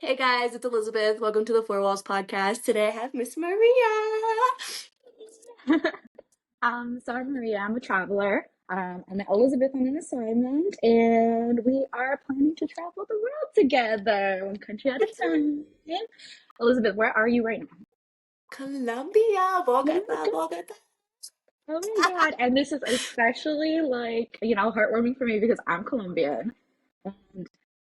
Hey guys, it's Elizabeth. Welcome to the Four Walls podcast. Today I have Miss Maria. So I'm Maria. I'm a traveler. I'm Elizabeth on an assignment, and we are planning to travel the world together, one country at a time. Elizabeth, where are you right now? Colombia, Oh my Bogota, God. Bogota. Oh my God. And this is especially heartwarming for me because I'm Colombian. And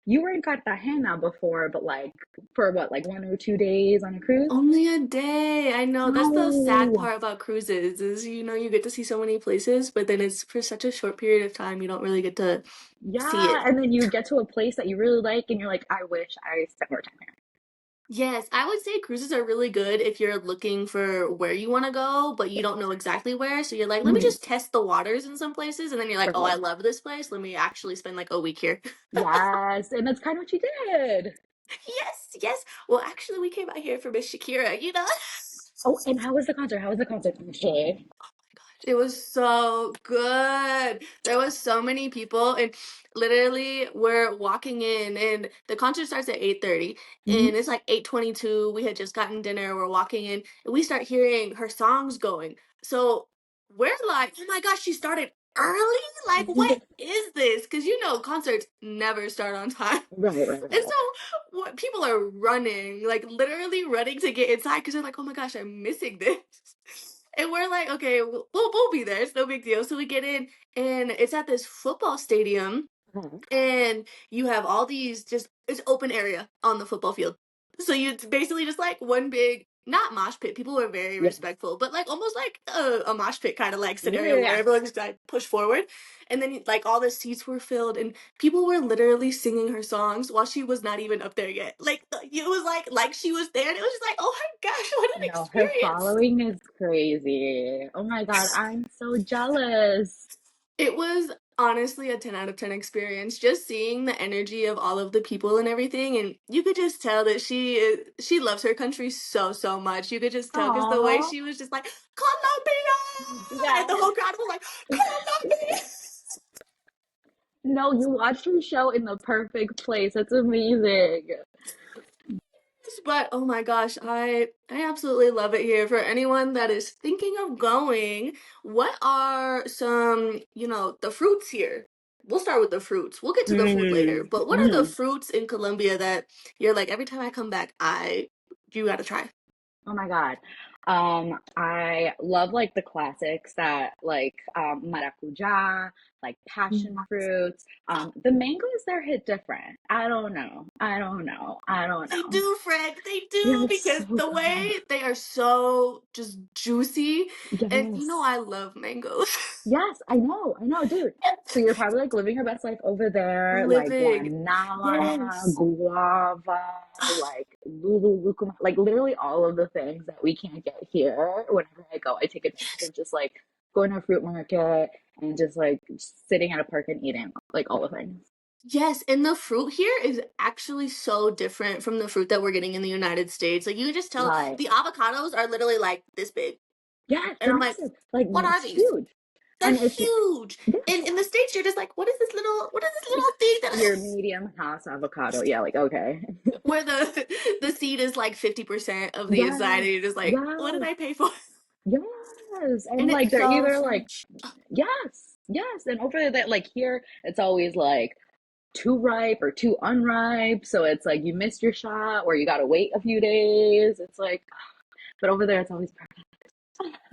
you were in Cartagena before, but like for what, like 1 or 2 days on a cruise? Only a day. I know that's the sad No. part about cruises is you get to see so many places, but then it's for such a short period of time you don't really get to see Yeah. it. And then you get to a place that you really like, and you're like, I wish I spent more time here. Yes, I would say cruises are really good if you're looking for where you want to go, but you don't know exactly where. So you're like, let me Mhm. just test the waters in some places, and then you're like, For oh, I sure. love this place. Let me actually spend like a week here. Yes, and that's kind of what you did. Yes, yes. Well, actually, we came out here for Miss Shakira. Oh, and how was the concert? How was the concert, actually? It was so good. There was so many people, and literally we're walking in, and the concert starts at 8:30, Mhm. and it's like 8:22. We had just gotten dinner. We're walking in, and we start hearing her songs going. So we're like, oh my gosh, she started early? Like, what is this? Because concerts never start on time. Right, right, And right. so what people are running, like literally running to get inside because they're like, oh my gosh, I'm missing this. And we're like, okay, we'll be there. It's no big deal. So we get in, and it's at this football stadium, Uh-huh. and you have all these just it's open area on the football field. So you it's basically just like one big not mosh pit. People were very Yeah. respectful, but like almost like a mosh pit kind of like Yeah, yeah, scenario where yeah. everyone just like push forward, and then like all the seats were filled, and people were literally singing her songs while she was not even up there yet. Like it was like she was there, and it was just like, oh my gosh, what an No, her experience! following is crazy. Oh my God, I'm so jealous. It was honestly a 10 out of 10 experience, just seeing the energy of all of the people and everything, and you could just tell that she loves her country so, so much. You could just tell because the way Aw. she was just like, "Colombia!" And Yeah. the whole crowd was like, "Colombia!" No, you watched her show in the perfect place. That's amazing. But oh my gosh, I absolutely love it here. For anyone that is thinking of going, what are some the fruits here? We'll start with the fruits. We'll get to the food later. Mm. But what are the Mm. fruits in Colombia that you're like every time I come back, I you gotta try? Oh my God. I love like the classics that like maracuja, like passion fruits. The mangoes there hit different. I don't know. I don't know. I don't They know. do, Frank. They Yeah, do it's because so the good. way they are so just juicy, and Yes. I love mangoes. Yes, I know, dude. So you're probably like living your best life over there, like Living. guanaba, Yes. guava, like lulu lucuma, like literally all of the things that we can't get here. Whenever I go, I take advantage of just like going to a fruit market and just like sitting at a park and eating like all the things. Yes, and the fruit here is actually so different from the fruit that we're getting in the United States. Like you can just tell Right. the avocados are literally like this big. Yeah, it's And I'm like, massive. Like what are it's these? huge. They're And it's huge. And yes, in the States you're just like, what is this little thing that your medium house avocado. Yeah, like okay. where the seed is like 50% of the inside and Yes, you're just like, what did yes. I pay for? Yes, and And like it's they're so either like fresh. yes, yes, and over there, like here, it's always like too ripe or too unripe, so it's like you missed your shot or you gotta wait a few days. It's like, but over there, it's always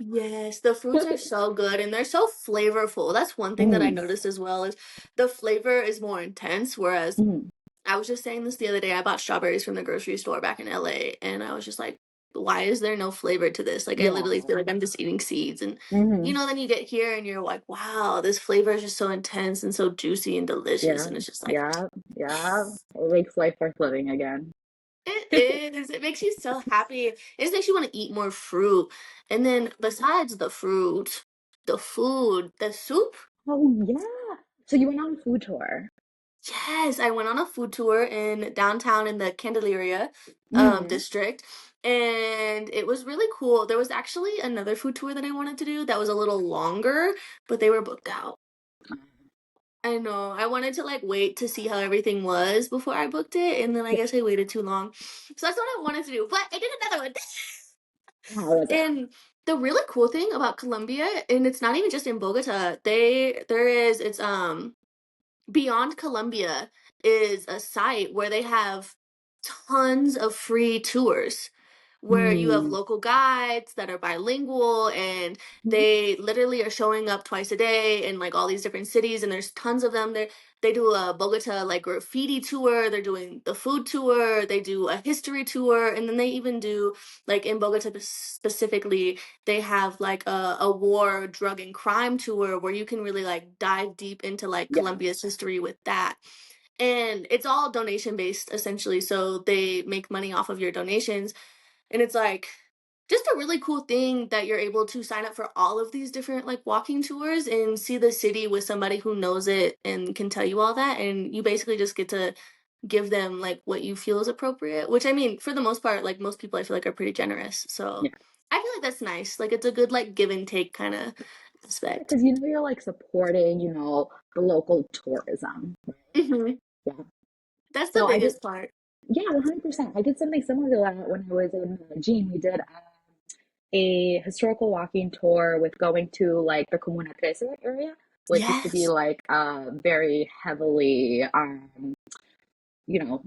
Yes, the fruits are perfect. so good and they're so flavorful. That's one thing that I Mm, noticed as well is the flavor is more intense, whereas mm, I was just saying this the other day. I bought strawberries from the grocery store back in LA, and I was just like, why is there no flavor to this? Like, I yeah. literally feel like I'm just eating seeds. And, Hmm. then you get here and you're like, wow, this flavor is just so intense and so juicy and delicious. Yeah, And it's just like, yeah, yeah. It makes life worth living again. it is. It makes you so happy. It just makes you want to eat more fruit. And then, besides the fruit, the food, the soup. Oh yeah. So you went on a food tour. Yes, I went on a food tour in downtown in the Candelaria Mm. district, and it was really cool. There was actually another food tour that I wanted to do that was a little longer, but they were booked out. I know. I wanted to like wait to see how everything was before I booked it, and then I Yeah. guess I waited too long. So that's what I wanted to do. But I did another one. How was it? And the really cool thing about Colombia, and it's not even just in Bogota, it's Beyond Colombia is a site where they have tons of free tours where you have Mm. local guides that are bilingual and Mhm. they literally are showing up twice a day in like all these different cities and there's tons of them there. They do a Bogota like graffiti tour, they're doing the food tour, they do a history tour, and then they even do like in Bogota specifically, they have like a war, drug and crime tour where you can really like dive deep into like Yes. Colombia's history with that. And it's all donation based essentially, so they make money off of your donations. And it's like just a really cool thing that you're able to sign up for all of these different like walking tours and see the city with somebody who knows it and can tell you all that. And you basically just get to give them like what you feel is appropriate, which I mean, for the most part, like most people I feel like are pretty generous. So Yeah. I feel like that's nice. Like it's a good like give and take kind of aspect. Because you're like supporting, the local tourism, right? Hmm. Yeah. That's the So I did, biggest part. yeah, 100%. I did something similar to that when I was in Medellin. We did a historical walking tour with going to like the Comuna 13 area, which used to be Yes. like a very heavily, you know,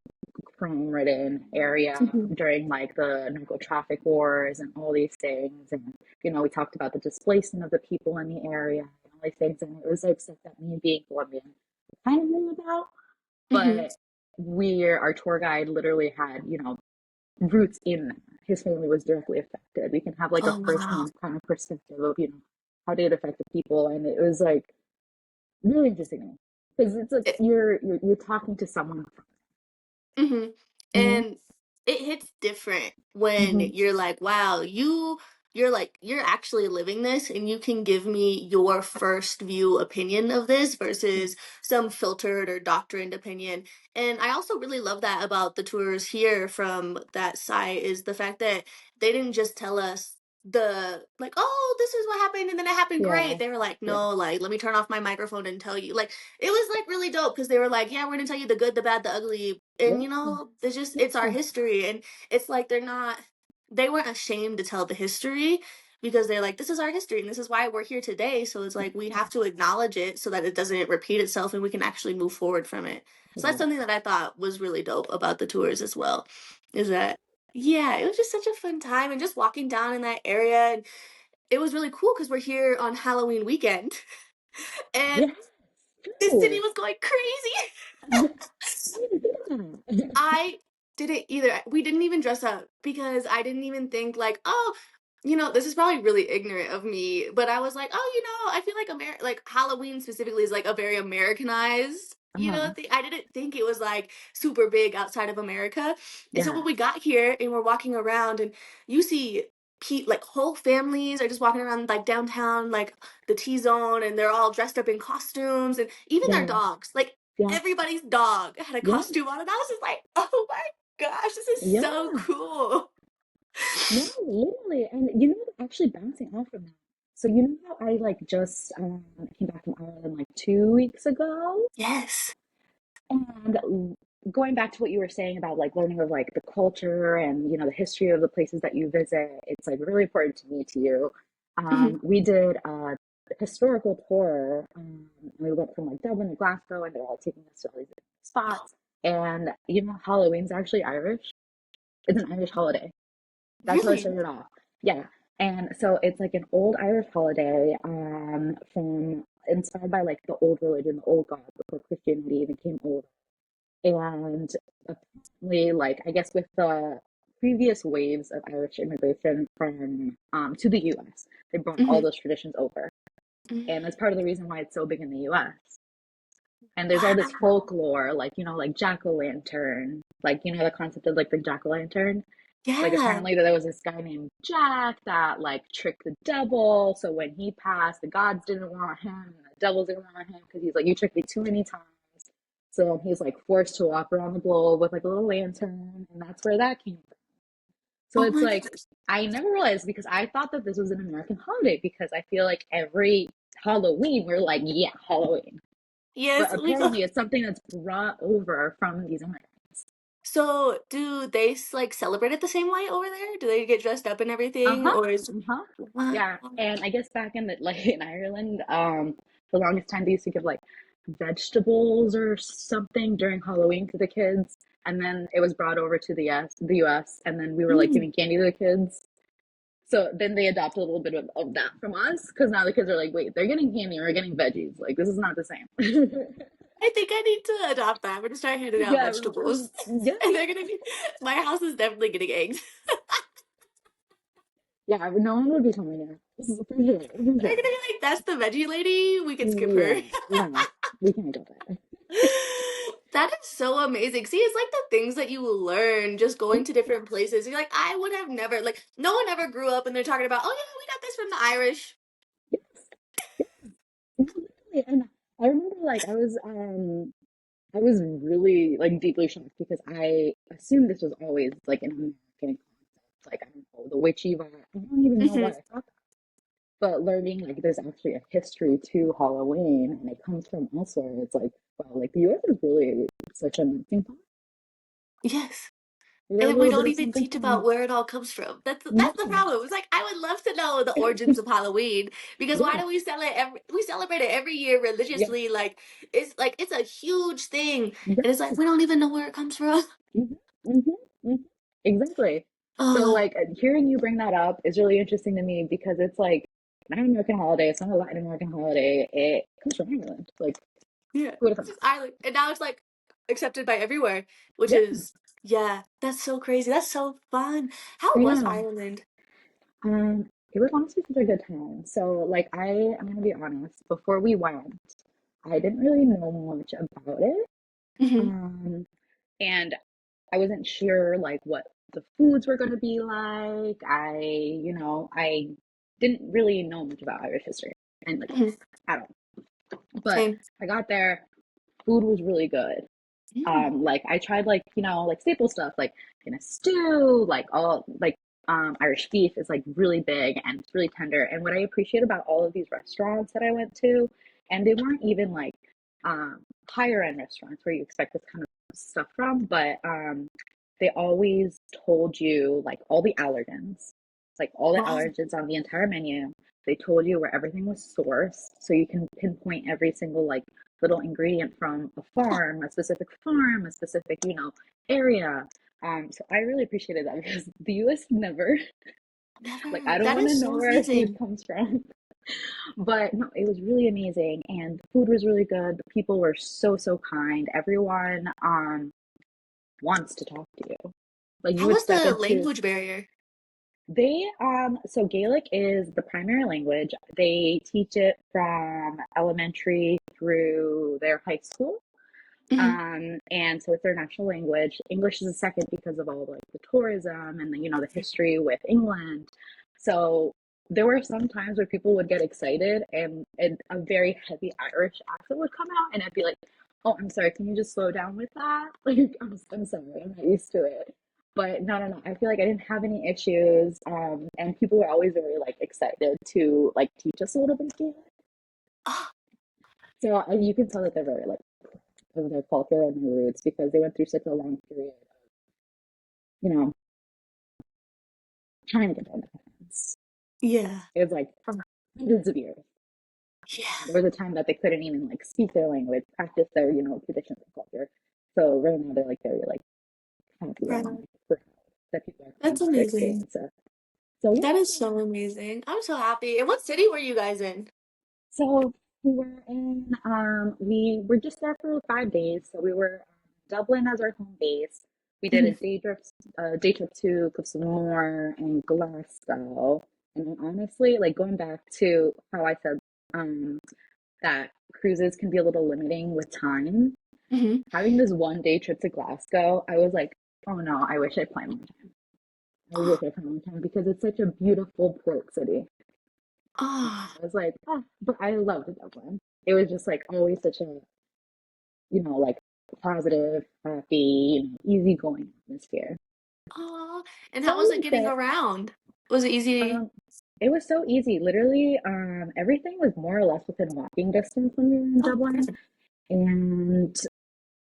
crime-ridden area Hmm. during like the narco traffic wars and all these things. And we talked about the displacement of the people in the area and all these things. And it was like stuff that me being Colombian kind of knew about, Hmm. but our tour guide literally had, roots in that. His family was directly affected. We can have like a Oh wow. first-hand kind of perspective of, how did it affect the people. And it was like really interesting to me because it's like you're talking to someone. Hmm. Hmm. And it hits different when Hmm. you're like, wow, you're actually living this and you can give me your first view opinion of this versus some filtered or doctrined opinion. And I also really love that about the tours here from that site is the fact that they didn't just tell us the like, oh, this is what happened and then it happened great. Yeah. They were like, Yeah. no, like let me turn off my microphone and tell you. Like it was like really dope because they were like, yeah, we're gonna tell you the good, the bad, the ugly, and Yeah. you know, it's our Yeah. history, and it's like they weren't ashamed to tell the history because they're like, this is our history and this is why we're here today. So it's like we have to acknowledge it so that it doesn't repeat itself and we can actually move forward from it. So that's Yeah. something that I thought was really dope about the tours as well. Is that yeah, it was just such a fun time and just walking down in that area and it was really cool because we're here on Halloween weekend and Yes. the city True. was going crazy. Yeah. I didn't think of that. I didn't either. We didn't even dress up because I didn't even think like, oh, this is probably really ignorant of me, but I was like, oh, I feel like like Halloween specifically is like a very Americanized, Uh-huh. thing. I didn't think it was like super big outside of America. And so Yeah. when we got here and we're walking around and you see like whole families are just walking around like downtown, like the T zone, and they're all dressed up in costumes, and even their Yeah. dogs. Like Yeah. everybody's dog had a Yeah. costume on, and I was just like, oh my gosh, this is so Yeah. cool. No, literally. And actually bouncing off of that. So how I like just came back from Ireland like 2 weeks ago? Yes. And going back to what you were saying about like learning of like the culture and the history of the places that you visit, it's like really important to me to you. Hmm. We did a historical tour. And we went from like Dublin to Glasgow, and they're all taking us to all these different spots. And Halloween's actually Irish. It's an Irish holiday. That's how it Really? started off. Yeah. And so it's like an old Irish holiday, from inspired by like the old religion, the old gods before Christianity even came over. And apparently, like I guess with the previous waves of Irish immigration from to the US, they brought all Hmm. those traditions over. And that's part of the reason why it's so big in the US. And there's all this Wow. folklore, like like jack-o'-lantern, like the concept of like the jack-o'-lantern. Like Yeah. apparently there was this guy named Jack that like tricked the devil. So when he passed, the gods didn't want him, and the devils didn't want him because he's like, you tricked me too many times. So he's like forced to walk around the globe with like a little lantern, and that's where that came from. So Oh it's my like gosh. I never realized because I thought that this was an American holiday because I feel like every Halloween we're like, yeah, Halloween. Yes, But we go. apparently it's something that's brought over from these immigrants. So, do they like celebrate it the same way over there? Do they get dressed up and everything, Uh-huh. or is Uh-huh. what? Yeah. And I guess back in the like in Ireland, the longest time they used to give like vegetables or something during Halloween to the kids. And then it was brought over to the US, and then we were like Mm. giving candy to the kids. So then they adopt a little bit of that from us because now the kids are like, wait, they're getting candy and we're getting veggies. Like this is not the same. I think I need to adopt that. I'm gonna start handing out Yeah, vegetables, yeah, and they're gonna be. My house is definitely getting eggs. yeah. No one would be coming here for sure, for They're sure. gonna be like, "That's the veggie lady. We can skip her." Yeah, no, we can't do that. That is so amazing. See, it's like the things that you will learn just going to different places. You're like, I would have never, like, no one ever grew up and they're talking about, oh yeah, we got this from the Irish. Yes, no, literally. And I remember like I was really like deeply shocked because I assumed this was always like an American concept. Like I don't know, the witchy vibe. I don't even know why Hmm. I thought that. But learning like there's actually a history to Halloween and it comes from elsewhere. It's like, wow, like the US is really such a melting pot. Yes. We got a And we little bit don't of even something teach from about where it all comes from. That's the no. problem. It's like I would love to know the origins of Halloween because why Yeah. do we celebrate it every year Yeah. religiously? Like it's a huge thing, Yeah. and it's like we don't even know where it comes from. Hmm. Hmm. Hmm. Exactly. So Oh like hearing you bring that up is really interesting to me because it's like not an American holiday, it's not a Latin American holiday. It comes from Ireland. Like yeah, who would have it's thought? just Ireland, and now it's like accepted by everywhere, which Yeah. is yeah, that's so crazy. That's so fun. How was Yeah. Ireland? It was honestly such a good time. So like I'm gonna be honest, before we went, I didn't really know much about it. Hmm. Um, and I wasn't sure like what the foods were going to be like. I didn't really know much about Irish history and like Hmm. at all. But Same. I got there, food was really good. Mm. Like I tried like, like staple stuff like in a stew, like all like Irish beef is like really big and it's really tender. And what I appreciate about all of these restaurants that I went to, and they weren't even like higher end restaurants where you expect this kind of stuff from, but they always told you like all the Wow. allergens on the entire menu. They told you where everything was sourced, so you can pinpoint every single like little ingredient from a specific, area. So I really appreciated that because the US never, like, Never. I don't That want to is know so where our food amazing. comes from. But no, it was really amazing and the food was really good. The people were so, so kind. Everyone wants to talk to you. Like you How would was step the into language barrier? so Gaelic is the primary language. They teach it from elementary through their high school. Hmm. And so it's their national language. English is a second because of all like the tourism and the history with England. So there were some times where people would get excited and a very heavy Irish accent would come out, and I'd be like, "Oh, I'm sorry. Can you just slow down with that? Like, I'm sorry. I'm not used to it." But no, no, no. I feel like I didn't have any issues. And people were always very like excited to like teach us a little bit of Gaelic. Oh, So you can tell that they're very like of their culture and their roots because they went through such a long period of, you know, trying to get their independence. yeah. It was like hundreds of years. Yeah. There was a time that they couldn't even like speak their language, practice their, traditions and culture. So right now they're like very like happy and Right. like proud that people are That's coming to amazing. experience it. So That is yeah. so amazing. I'm so happy. And what city were you guys in? So we were just there for 5 days. So we were Dublin as our home base. We did Mhm. a day trip to Cliffsmore and Glasgow. And honestly, like going back to how I said um, that cruises can be a little limiting with time. Mhm. Having this 1 day trip to Glasgow, I was like, oh no, I wish I planned more time. I wish Oh, I planned more time because it's such a beautiful port city. oh, I was like, oh, but I loved Dublin. It was just like always such a, like positive, happy, easygoing atmosphere. oh. And So how I was it liked getting it. around? Was it easy? Um, it was so easy. Literally, everything was more or less within walking distance when we were in Oh, Dublin. perfect. And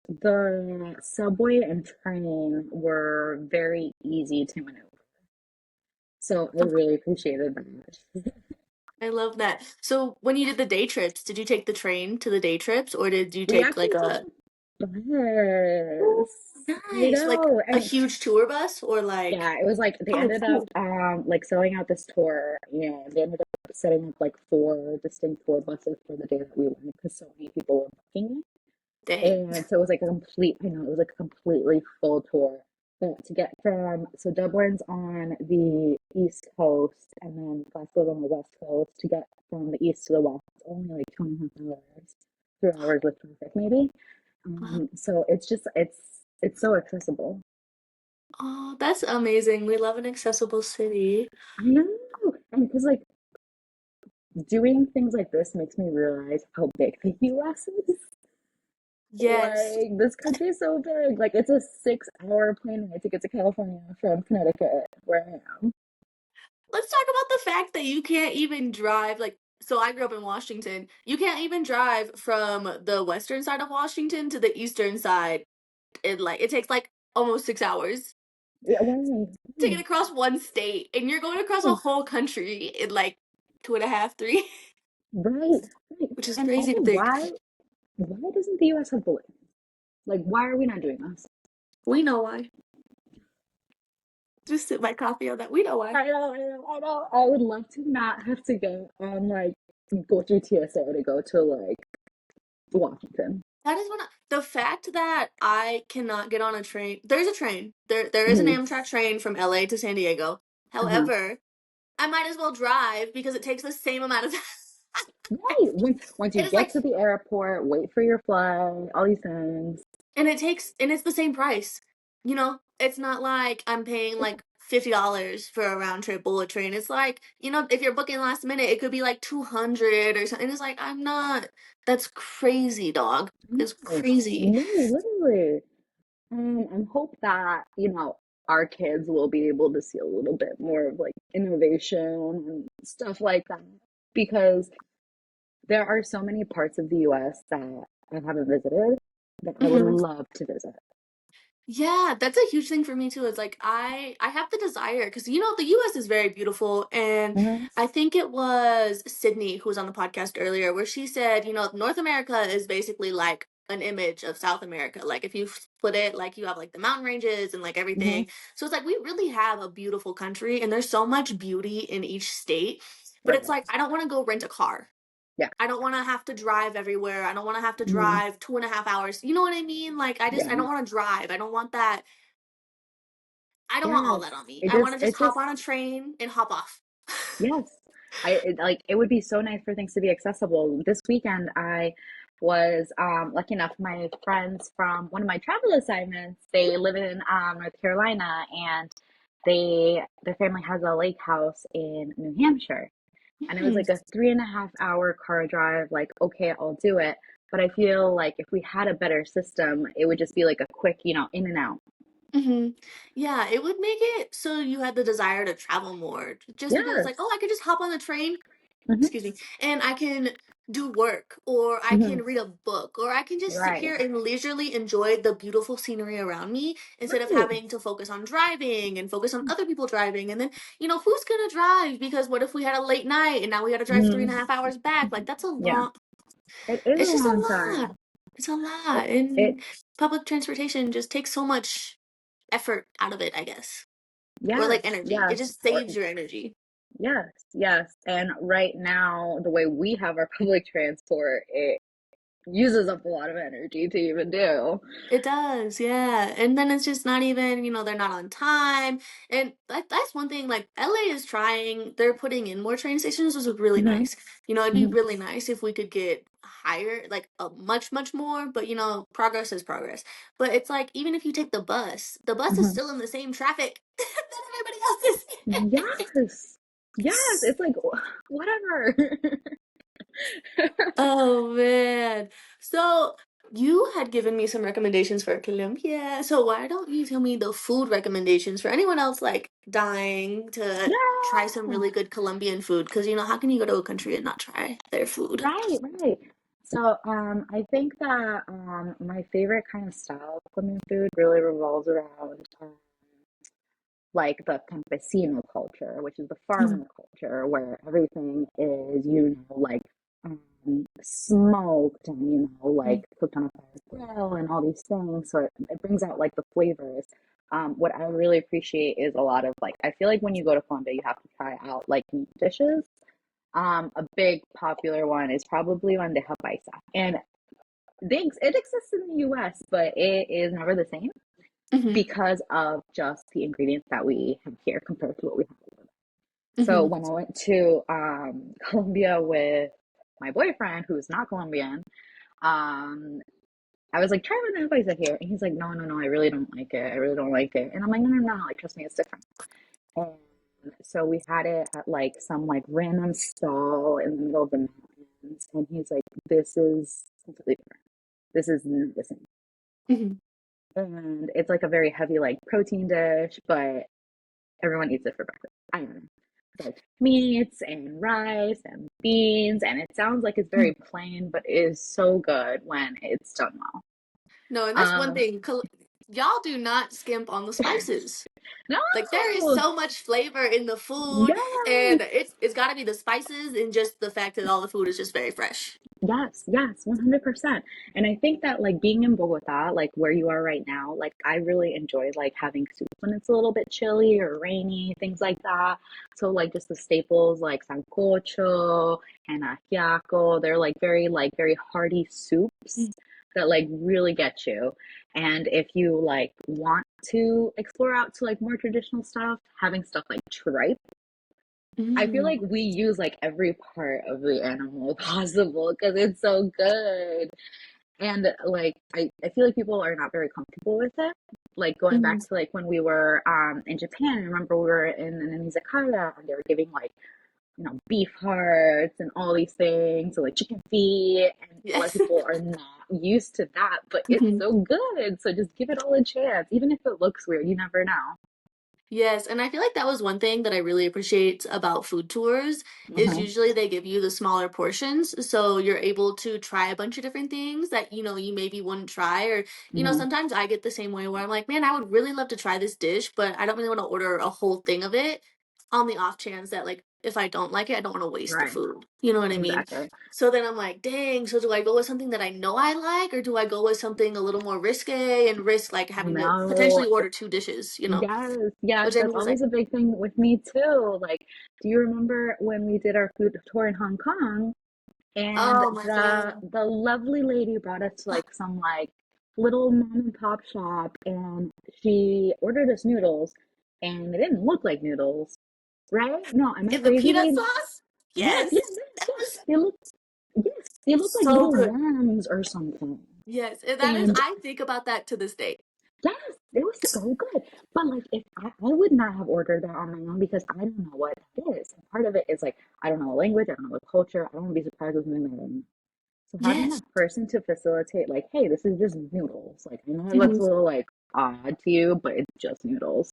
the subway and train were very easy to maneuver. So I really appreciated that. I love that. So when you did the day trips, did you take the train to the day trips or did you We take like actually took a the Ooh, bus. I nice, like know. a And huge tour bus or like yeah, it was like they oh ended up cool. like selling out this tour and they ended up setting up like four distinct tour buses for the day that we went because so many people were booking it. Dang. And so it was like a complete, I know, it was like a completely full tour. But to get from, so Dublin's on the east coast and then Glasgow's on the west coast. To get from the east to the west, it's only like 2.5 hours, 3 hours with traffic maybe. So it's just, it's so accessible. Oh, that's amazing. We love an accessible city. I know. And because like doing things like this makes me realize how big the US is. Yes. Like this country is so big. Like it's a 6 hour plane ride to get to California from Connecticut, where I am. Let's talk about the fact that you can't even drive like so I grew up in Washington. You can't even drive from the western side of Washington to the eastern side. It takes like almost 6 hours Yeah, why? to get across one state, and you're going across a Why? whole country in like two and a half, three, Right, right. which is And crazy also, to think. why doesn't the US have balloons? Like, why are we not doing this? We know why. Just sip my coffee on that. We know why. I know, I know, I know. I would love to not have to go on like go through TSA to go to like Washington. That is the fact that I cannot get on a train. There's a train. There is an Hmm. Amtrak train from LA to San Diego. Uh-huh. However, I might as well drive because it takes the same amount of time. Right. Once you It is get like to the airport, wait for your flight, all these things. and it's the same price. You know, it's not like I'm paying Yeah, like $50 for a round trip bullet train. It's like, if you're booking last minute, it could be like 200 or something. It's like I'm not that's crazy, dog. It's no, crazy. no, literally. And hope that, our kids will be able to see a little bit more of like innovation and stuff like that. Because there are so many parts of the US that I haven't visited that I would Mhm. love to visit. Yeah, that's a huge thing for me too. It's like I have the desire because the US is very beautiful and Hmm. I think it was Sydney who was on the podcast earlier where she said, North America is basically like an image of South America. Like if you split it, like you have like the mountain ranges and like Hmm. everything. So it's like we really have a beautiful country and there's so much beauty in each state. But it's Right. like I don't want to go rent a car. Yeah. I don't want to have to drive everywhere. I don't want to have to Hmm. drive 2.5 hours. You know what I mean? Like I Yeah. don't want to drive. I don't want that. I don't want all Yes. that on me. It I want just, to just it hop just, on a train and hop off. yes. Like it would be so nice for things to be accessible. This weekend I was lucky enough my friends from one of my travel assignments, they live in North Carolina and their family has a lake house in New Hampshire. And it was Hmm. like a 3.5 hour car drive, like, okay, I'll do it. But I feel like if we had a better system, it would just be like a quick, in and out. Hmm. Yeah, it would make it so you had the desire to travel more. Just because it's like, Yes. oh, I could just hop on the train, Hmm. excuse me, and I can do work, or I Hmm. can read a book, or I can just sit Right. here and leisurely enjoy the beautiful scenery around me instead of Right. having to focus on driving and focus on other people driving. And then, who's gonna drive? Because what if we had a late night and now we had to drive three Hmm. and a half hours back? Like that's a Yeah. long. It is a It's just long a lot. time. It's a lot, It and public transportation just takes so much effort out of it, I guess. Or like yes, energy. It yes, just or saves your energy. yes, yes. And right now, the way we have our public transport, it uses up a lot of energy to even do. It does, yeah. And then it's just not even, they're not on time. And that's one thing, like LA is trying, they're putting in more train stations, which is really Hmm. nice. It'd be Hmm. really nice if we could get higher, like a much, much more, but progress is progress. But it's like even if you take the bus is Hmm. still in the same traffic that everybody else Yes, yes. is. It's like whatever. Oh man. So you had given me some recommendations for Colombia. So why don't you tell me the food recommendations for anyone else like dying to try some Yeah. really good Colombian food? Because how can you go to a country and not try their food? Right, right. I think that my favorite kind of style of Colombian food really revolves around like the campesino culture, which is the Mhm. farmer culture, where everything is, like smoked and, like cooked on a fire grill and all these things. So it brings out like the flavors. What I really appreciate is a lot of like, I feel like when you go to Colombia, you have to try out like meat dishes. A big popular one is probably bandeja paisa. And it exists in the US, but it is never the same Mhm. because of just the ingredients that we have here compared to what we have over there. So Mhm. when I went to Colombia with my boyfriend, who's not Colombian, um, I was like, try banana paisa here. And he's like, no, no, no, I really don't like it. I really don't like it. And I'm like, no, no, no, like, trust me, it's different. And so we had it at like some like random stall in the middle of the mountains. And he's like, this is completely different. This is not the same. Mhm. And it's like a very heavy like protein dish, but everyone eats it for breakfast. I don't know. It's like meats and rice and beans, and it sounds like it's very Mhm. plain, but it is so good when it's done well. No, and that's one Um, thing. Y'all do not skimp on the spices. Like there is no, so much flavor in the food, yes, and it's got to be the spices and just the fact that all the food is just very fresh. yes, yes, 100%. And I think that like being in Bogota, like where you are right now, like I really enjoy like having soup when it's a little bit chilly or rainy, things like that. So like just the staples like sancocho and ajiaco, they're like very hearty soups that like really get you. And if you like want to explore out to like more traditional stuff, having stuff like tripe, I feel Mm-hmm. like we use like every part of the animal possible because it's so good. And like I feel like people are not very comfortable with it. Like going Hmm. back to like when we were in Japan, I remember we were in an izakaya and they were giving like, beef hearts and all these things, so like chicken feet, and a lot of Yes. people are not used to that, but it's so good. So just give it all a chance. Even if it looks weird, you never know. Yes, and I feel like that was one thing that I really appreciate about food tours is Hmm. usually they give you the smaller portions, so you're able to try a bunch of different things that you maybe wouldn't try, or Hmm. sometimes I get the same way where I'm like, man, I would really love to try this dish, but I don't really want to order a whole thing of it on the off chance that like if I don't like it, I don't want to waste the Right. food. You know what I mean? Exactly. So then I'm like, dang, so do I go with something that I know I like, or do I go with something a little more risque and risk like having to No. potentially order two dishes, Yes, yes, which Amy that's was like, always a big thing with me too. Like, do you remember when we did our food tour in Hong Kong and oh my God. the lovely lady brought us to like some like little mom and pop shop and she ordered us noodles and they didn't look like noodles, right? No, am I In the crazy? peanut sauce? Yes, yes, Yes. yes, That yes. was They look like so little good. worms or something. Yes. And that is, And I think about that to this day. yes, it was so good. But like if I would not have ordered that on my own because I don't know what that is. And part of it is like I don't know the language, I don't know the culture, I don't want to be surprised with something that I don't know. So having Yes. that person to facilitate like, hey, this is just noodles. Like I know it looks Mhm. a little like odd to you, but it's just noodles.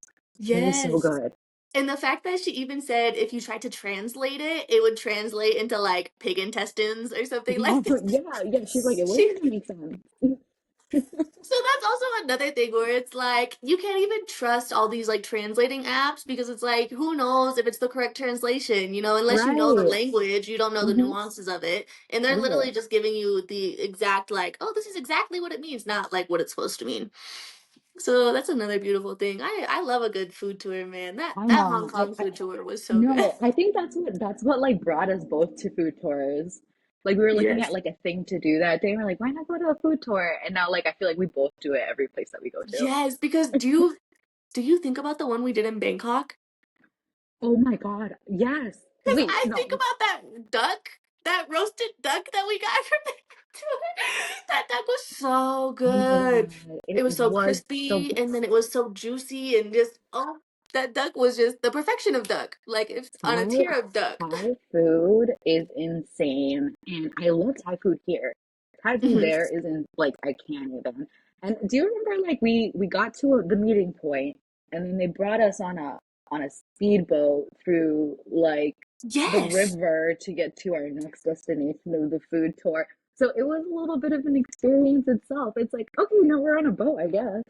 It was so Yes. good. And the fact that she even said if you tried to translate it, it would translate into like pig intestines or something like that. Yeah, yeah. She's like, it wouldn't She even make sense. So that's also another thing where it's like you can't even trust all these like translating apps because it's like who knows if it's the correct translation, unless you know the Right. language, you don't know the Hmm. nuances of it. And they're Right. literally just giving you the exact like, oh, this is exactly what it means, not like what it's supposed to mean. So that's another beautiful thing. I love a good food tour, man. That I that Hong know. Kong food tour was so good. No, I think that's what like brought us both to food tours. Like we were looking at Yes. like a thing to do that day. And we're like, why not go to a food tour? And now like I feel like we both do it every place that we go to. Yes, because do you think about the one we did in Bangkok? Oh my God. Yes. Because Wait, I think no. about that duck, that roasted duck that we got from the tour. That duck was so Oh my good. God. It It was so was so crispy good. and then it was so juicy and just, oh, that duck was just the perfection of duck. Like it's on a Thai tier of duck. Thai food is insane. And I love Thai food here. Thai food Mhm. there is in like I can't even. And do you remember like we got to the meeting point and then they brought us on a speedboat through like the Yes. river to get to our next destination of the food tour. So it was a little bit of an experience itself. It's like, okay, now we're on a boat, I guess.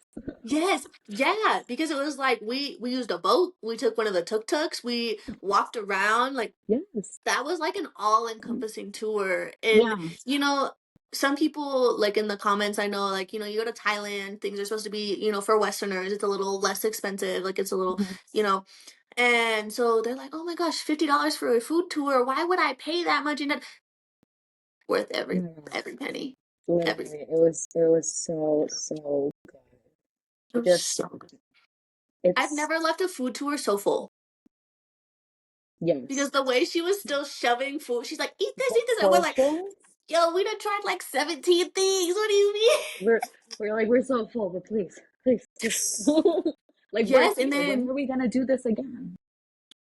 Yes, yeah, because it was like we used a boat, we took one of the tuk-tuks, we walked around, like Yes. that was like an all-encompassing tour. And Yeah. you know, some people like in the comments I know like, you go to Thailand, things are supposed to be, for Westerners, it's a little less expensive, like it's a little, Mhm. you know, and so they're like, "Oh my gosh, $50 for a food tour. Why would I pay that much?" And that worth Oh every my gosh. every penny. Every Literally, it was so, so good. it was Just so good. I've it's never left a food tour so full. yes. Because the way she was still shoving food, she's like, The eat this," and we're like, portions, "Yo, we done tried like 17 things. What do you mean?" we're we're like we're so full, but please, please, please. Like we're Yes, and here. When then are we gonna do this again?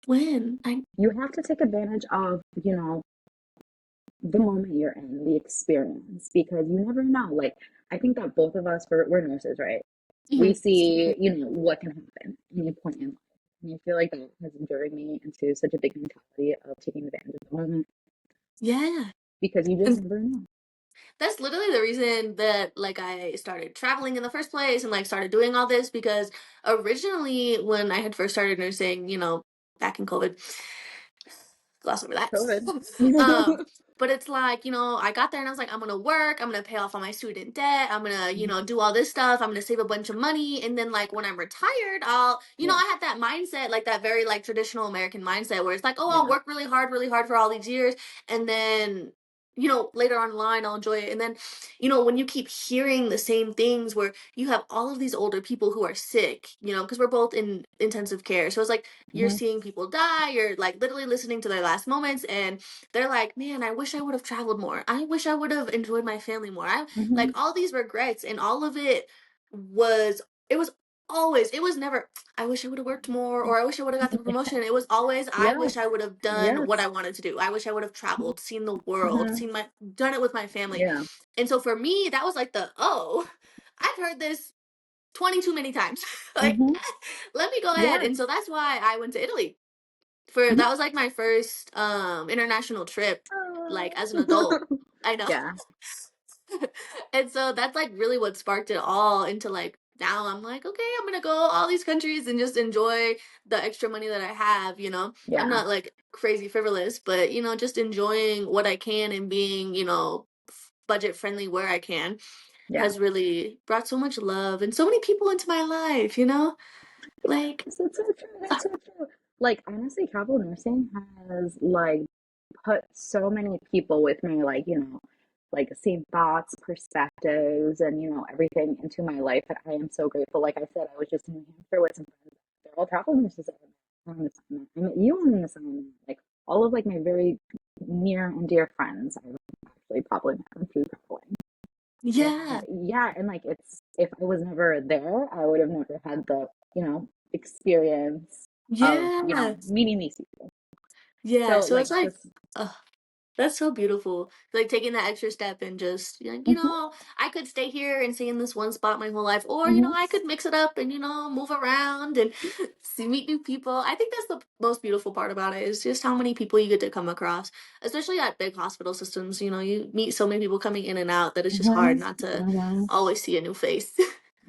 when I You have to take advantage of, the moment you're in, the experience, because you never know. Like, I think that both of us, we're nurses, right? We mhm. see, what can happen at any point in life. And I feel like that has driven me into such a big mentality of taking advantage of the moment Yeah. because you just And never know. that's literally the reason that like I started traveling in the first place and like started doing all this because originally when I had first started nursing, back in COVID, gloss over that. COVID. um, but it's like, I got there and I was like, I'm gonna work, I'm gonna pay off all my student debt, I'm gonna, Mhm. do all this stuff, I'm gonna save a bunch of money, and then like when I'm retired, Yeah, I had that mindset, like that very like traditional American mindset where it's like, oh, I'll yeah. work really hard for all these years, and then later on in line I'll enjoy it. And then, when you keep hearing the same things where you have all of these older people who are sick, because we're both in intensive care. So it's like you're Hmm. seeing people die, you're like literally listening to their last moments, and they're like, man, I wish I would have traveled more. I wish I would have enjoyed my family more. I Hmm. like all these regrets, and all of it was always, it was never, I wish I would have worked more, or I wish I would have got the promotion. It was always, I Yes, wish I would have done what I yes. wanted to do. I wish I would have traveled, seen the world, Hmm. done it with my family. Yeah. And so for me, that was like oh, I've heard this 20 too many times. Like, Hmm. let me go ahead. And so Yes. that's why I went to Italy. For Hmm. that was like my first international trip, like as an adult. Oh. I know. Yeah, And so that's like really what sparked it all into like now I'm like, okay, I'm gonna go all these countries and just enjoy the extra money that I have. I'm yeah, not like crazy frivolous, but just enjoying what I can and being, budget friendly where I can yeah. has really brought so much love and so many people into my life. Like, That's so true. That's so true. Like honestly, travel nursing has like put so many people with me, like, like same thoughts, perspectives, and everything into my life that I am so grateful. Like I said, I was just in New Hampshire with some friends. They're all travel nurses that on this assignment. I met you on this assignment. Like all of like my very near and dear friends I've actually probably met them through traveling. And yeah, yeah, and like it's if I was never there, I would have never had the, experience of, yeah, meeting these people. yeah. So So it's like like, just ugh, that's so beautiful. Like taking that extra step and just like, mhm, I could stay here and stay in this one spot my whole life, or mhm, I could mix it up and move around and meet new people. I think that's the most beautiful part about it is just how many people you get to come across, especially at big hospital systems. You meet so many people coming in and out that it's just hard mhm, not to mhm. always see a new face.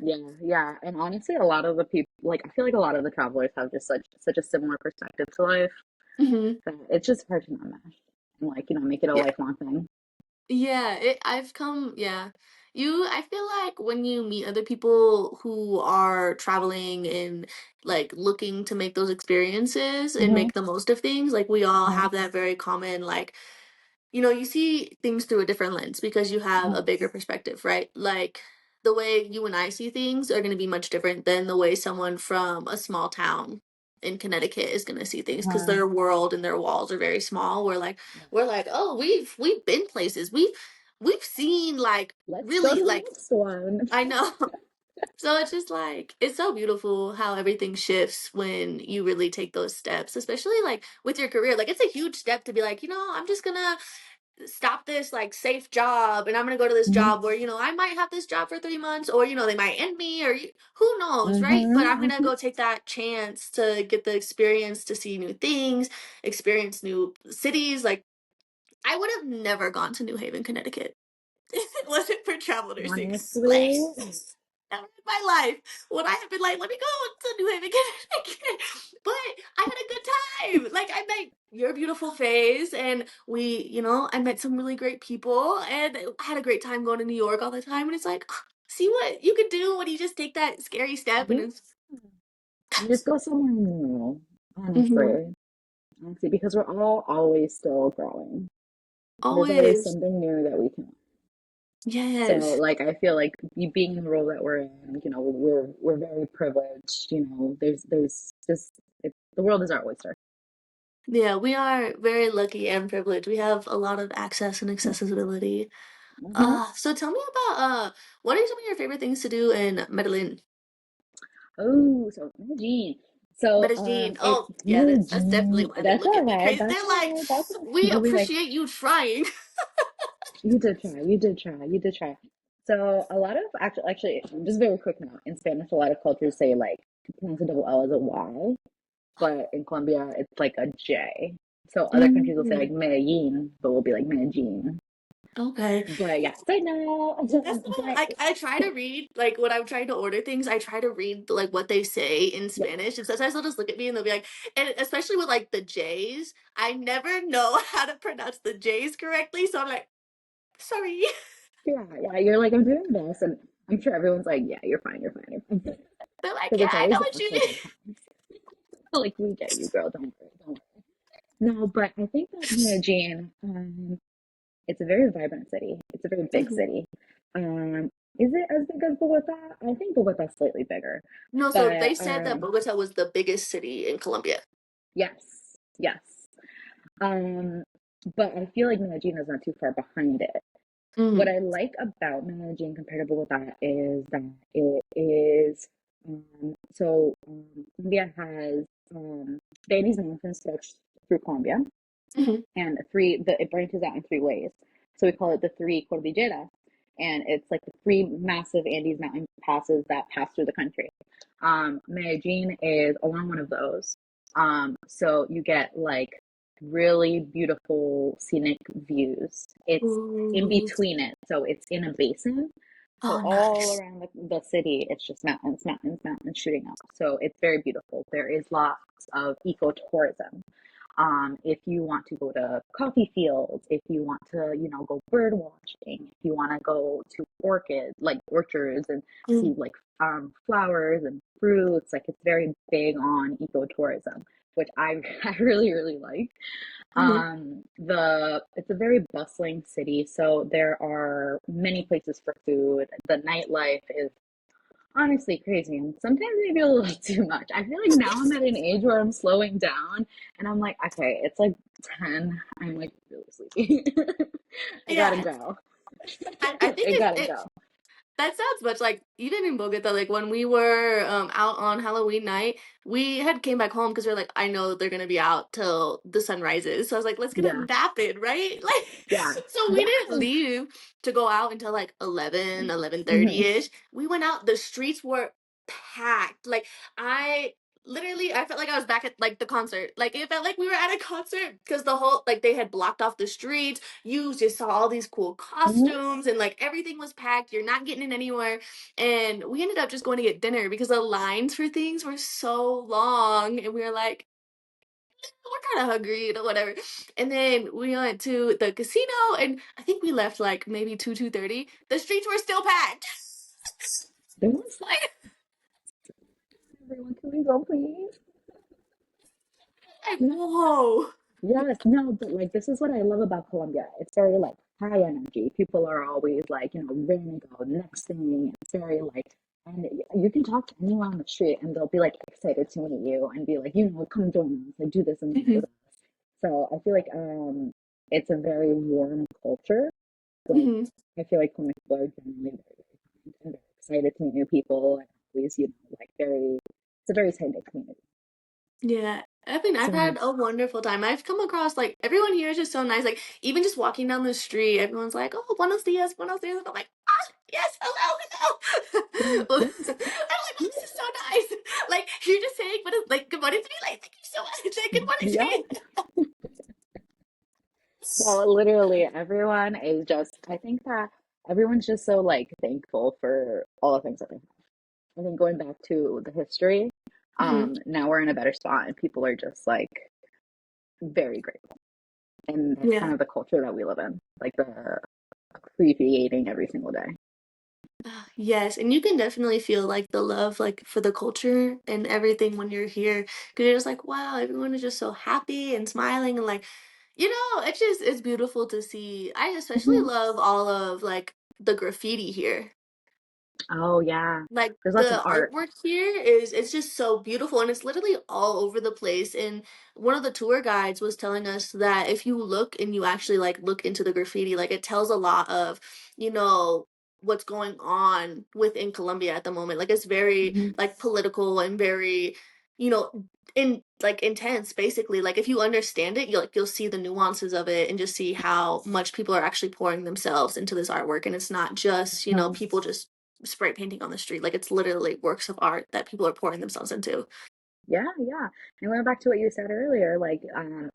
Yeah, yeah. And honestly, a lot of the people, like I feel like a lot of the travelers have just such a similar perspective to life Hmm. that it's just hard to not mesh and like, make it a Yeah. lifelong thing. Yeah, yeah. I feel like when you meet other people who are traveling and like looking to make those experiences and Hmm. make the most of things, like we all Hmm. have that very common, like, you see things through a different lens because you have a bigger perspective, right? Like the way you and I see things are going to be much different than the way someone from a small town in Connecticut is going to see things because Hmm. their world and their walls are very small. Yeah. We're like, oh, we've been places. We've seen like Let's go really to the like next one. I know. So it's just like it's so beautiful how everything shifts when you really take those steps, especially like with your career. Like it's a huge step to be like, I'm just gonna stop this like safe job and I'm gonna go to this Hmm. job where I might have this job for 3 months or they might end me or who knows, right? But I'm Hmm. gonna go take that chance to get the experience to see new things, experience new cities. Like I would have never gone to New Haven, Connecticut. It wasn't for travel nursing. Honestly, Never in my life would I have been like, let me go to New Haven again. But I had a good time. Like I met your beautiful face and I met some really great people and I had a great time going to New York all the time. And it's like, see what you can do when you just take that scary step and yeah, it's you just go somewhere new, Mhm. honestly. Honestly, because we're all always still growing. There's always Always. something new that we can. So, Yes. like, I feel like you being in the role that we're in, we're very privileged. There's just the world is our oyster. Yeah, we are very lucky and privileged. We have a lot of access and accessibility. Hmm. So tell me about what are some of your favorite things to do in Medellin? Oh, so Medellin. So, Medellin. it's Oh, yeah, that's definitely Medellin. why they That's look all at me right. crazy. That's They're all like, right. That's all right. "We They'll be like, appreciate you trying." you did try. You did try. You did try. So, a lot of actually, just very quick now. In Spanish, a lot of cultures say like pronounce a double L as a Y, but in Colombia, it's like a J. So other countries will say like Mm, Medellin, but we'll be like Medellin. okay. But yeah, so no, That's the one. but Like I try to read like when I'm trying to order things, I try to read like what they say in yeah, Spanish. And sometimes they'll just look at me and they'll be like, and especially with like the J's, I never know how to pronounce the J's correctly. So I'm like, sorry. yeah. You're like I'm doing this, and I'm sure everyone's like, yeah, you're fine, you're fine, you're fine, They're like, because yeah, it's I know always the what you accent sometimes. Like we get you, girl. Don't worry, don't worry. No, but I think that Medellin, it's a very vibrant city. It's a very big mean. city. Um, is it as big as Bogota? I think Bogota's slightly bigger, No, so they but said that Bogota was the biggest city in Colombia. yes, yes. Um, but I feel like Medellin is not too far behind it. What Mm, I like about Medellin compared to Bogota is that it is Colombia has the Andes Mountains stretch through Colombia, mhm, and it branches out in three ways. So we call it the three cordilleras, and it's like the three massive Andes mountain passes that pass through the country. Medellin is along one of those. So you get like really beautiful scenic views. It's in ooh. between it, so it's in a basin. So Oh, all nice. around the city, it's just mountains, mountains, mountains shooting up. So it's very beautiful. There is lots of ecotourism. If you want to go to coffee fields, if you want to, go bird watching, if you want to go to orchards and Mm, see like flowers and fruits, like it's very big on ecotourism, which I I really really like. mhm, The It's a very bustling city, so there are many places for food. The nightlife is honestly crazy and sometimes maybe a little too much. I feel like now I'm at an age where I'm slowing down and I'm like, okay, it's like 10. I'm like really sleepy. I gotta yeah, go. I think I gotta it go. that sounds much like even in Bogota, like when we were out on Halloween night, we had came back home because we are like, I know they're gonna be out till the sun rises. So I was like, let's get a Yeah, nap in, right? Like yeah, so we didn't yes. leave to go out until like 11, 11:30 Hmm. ish. We went out, the streets were packed. Like I literally I felt like I was back at like the concert. Like it felt like we were at a concert because the whole like they had blocked off the streets. You just saw all these cool Hmm. costumes and like everything was packed. You're not getting in anywhere. And we ended up just going to get dinner because the lines for things were so long. And we were like, we're kind of hungry or whatever. And then we went to the casino and I think we left like maybe 2:30. The streets were still packed. There was like, everyone, can we go please? like, whoa. Yes, no, but like this is what I love about Colombia. It's very like high energy. People are always like, ready to go next thing. It's very like, and you can talk to anyone on the street and they'll be like excited to meet you and be like, come join us, like do this and that Mhm, with us. So I feel like it's a very warm culture. Like mhm. I feel like Colombian people are generally very, very kind and very excited to meet new people and always, like it's a very tight knit community. Yeah. I mean, I've So had a wonderful time. I've come across like everyone here is just so nice. Like even just walking down the street, everyone's like, "Oh, buenos dias, buenos dias." And I'm like, "Ah, yes, hello, hello." I'm yes, like, "Oh, this is so nice." Like you're just saying, but it's like good morning to me. Like, thank you so much. Like, good morning to yeah. me. No, literally everyone is just, I think that everyone's just so like thankful for all the things that they have. I think going back to the history, Hmm. now we're in a better spot and people are just like very grateful. And that's kind Yeah. of the culture that we live in, like the appreciating every single day. Yes, and you can definitely feel like the love like for the culture and everything when you're here because you're just like, wow, everyone is just so happy and smiling and like, it's beautiful to see. I especially Hmm. love all of like the graffiti here. Oh yeah, Like there's lots of the art. artwork here is it's just so beautiful and it's literally all over the place. And one of the tour guides was telling us that if you look and you actually like look into the graffiti, like it tells a lot of, you know, what's going on within Colombia at the moment. Like it's very Hmm. like political and very, you know, in like intense basically. Like if you understand it, you'll see the nuances of it and just see how much people are actually pouring themselves into this artwork and it's not just, people just spray painting on the street. Like it's literally works of art that people are pouring themselves into. Yeah, yeah. And going back to what you said earlier, like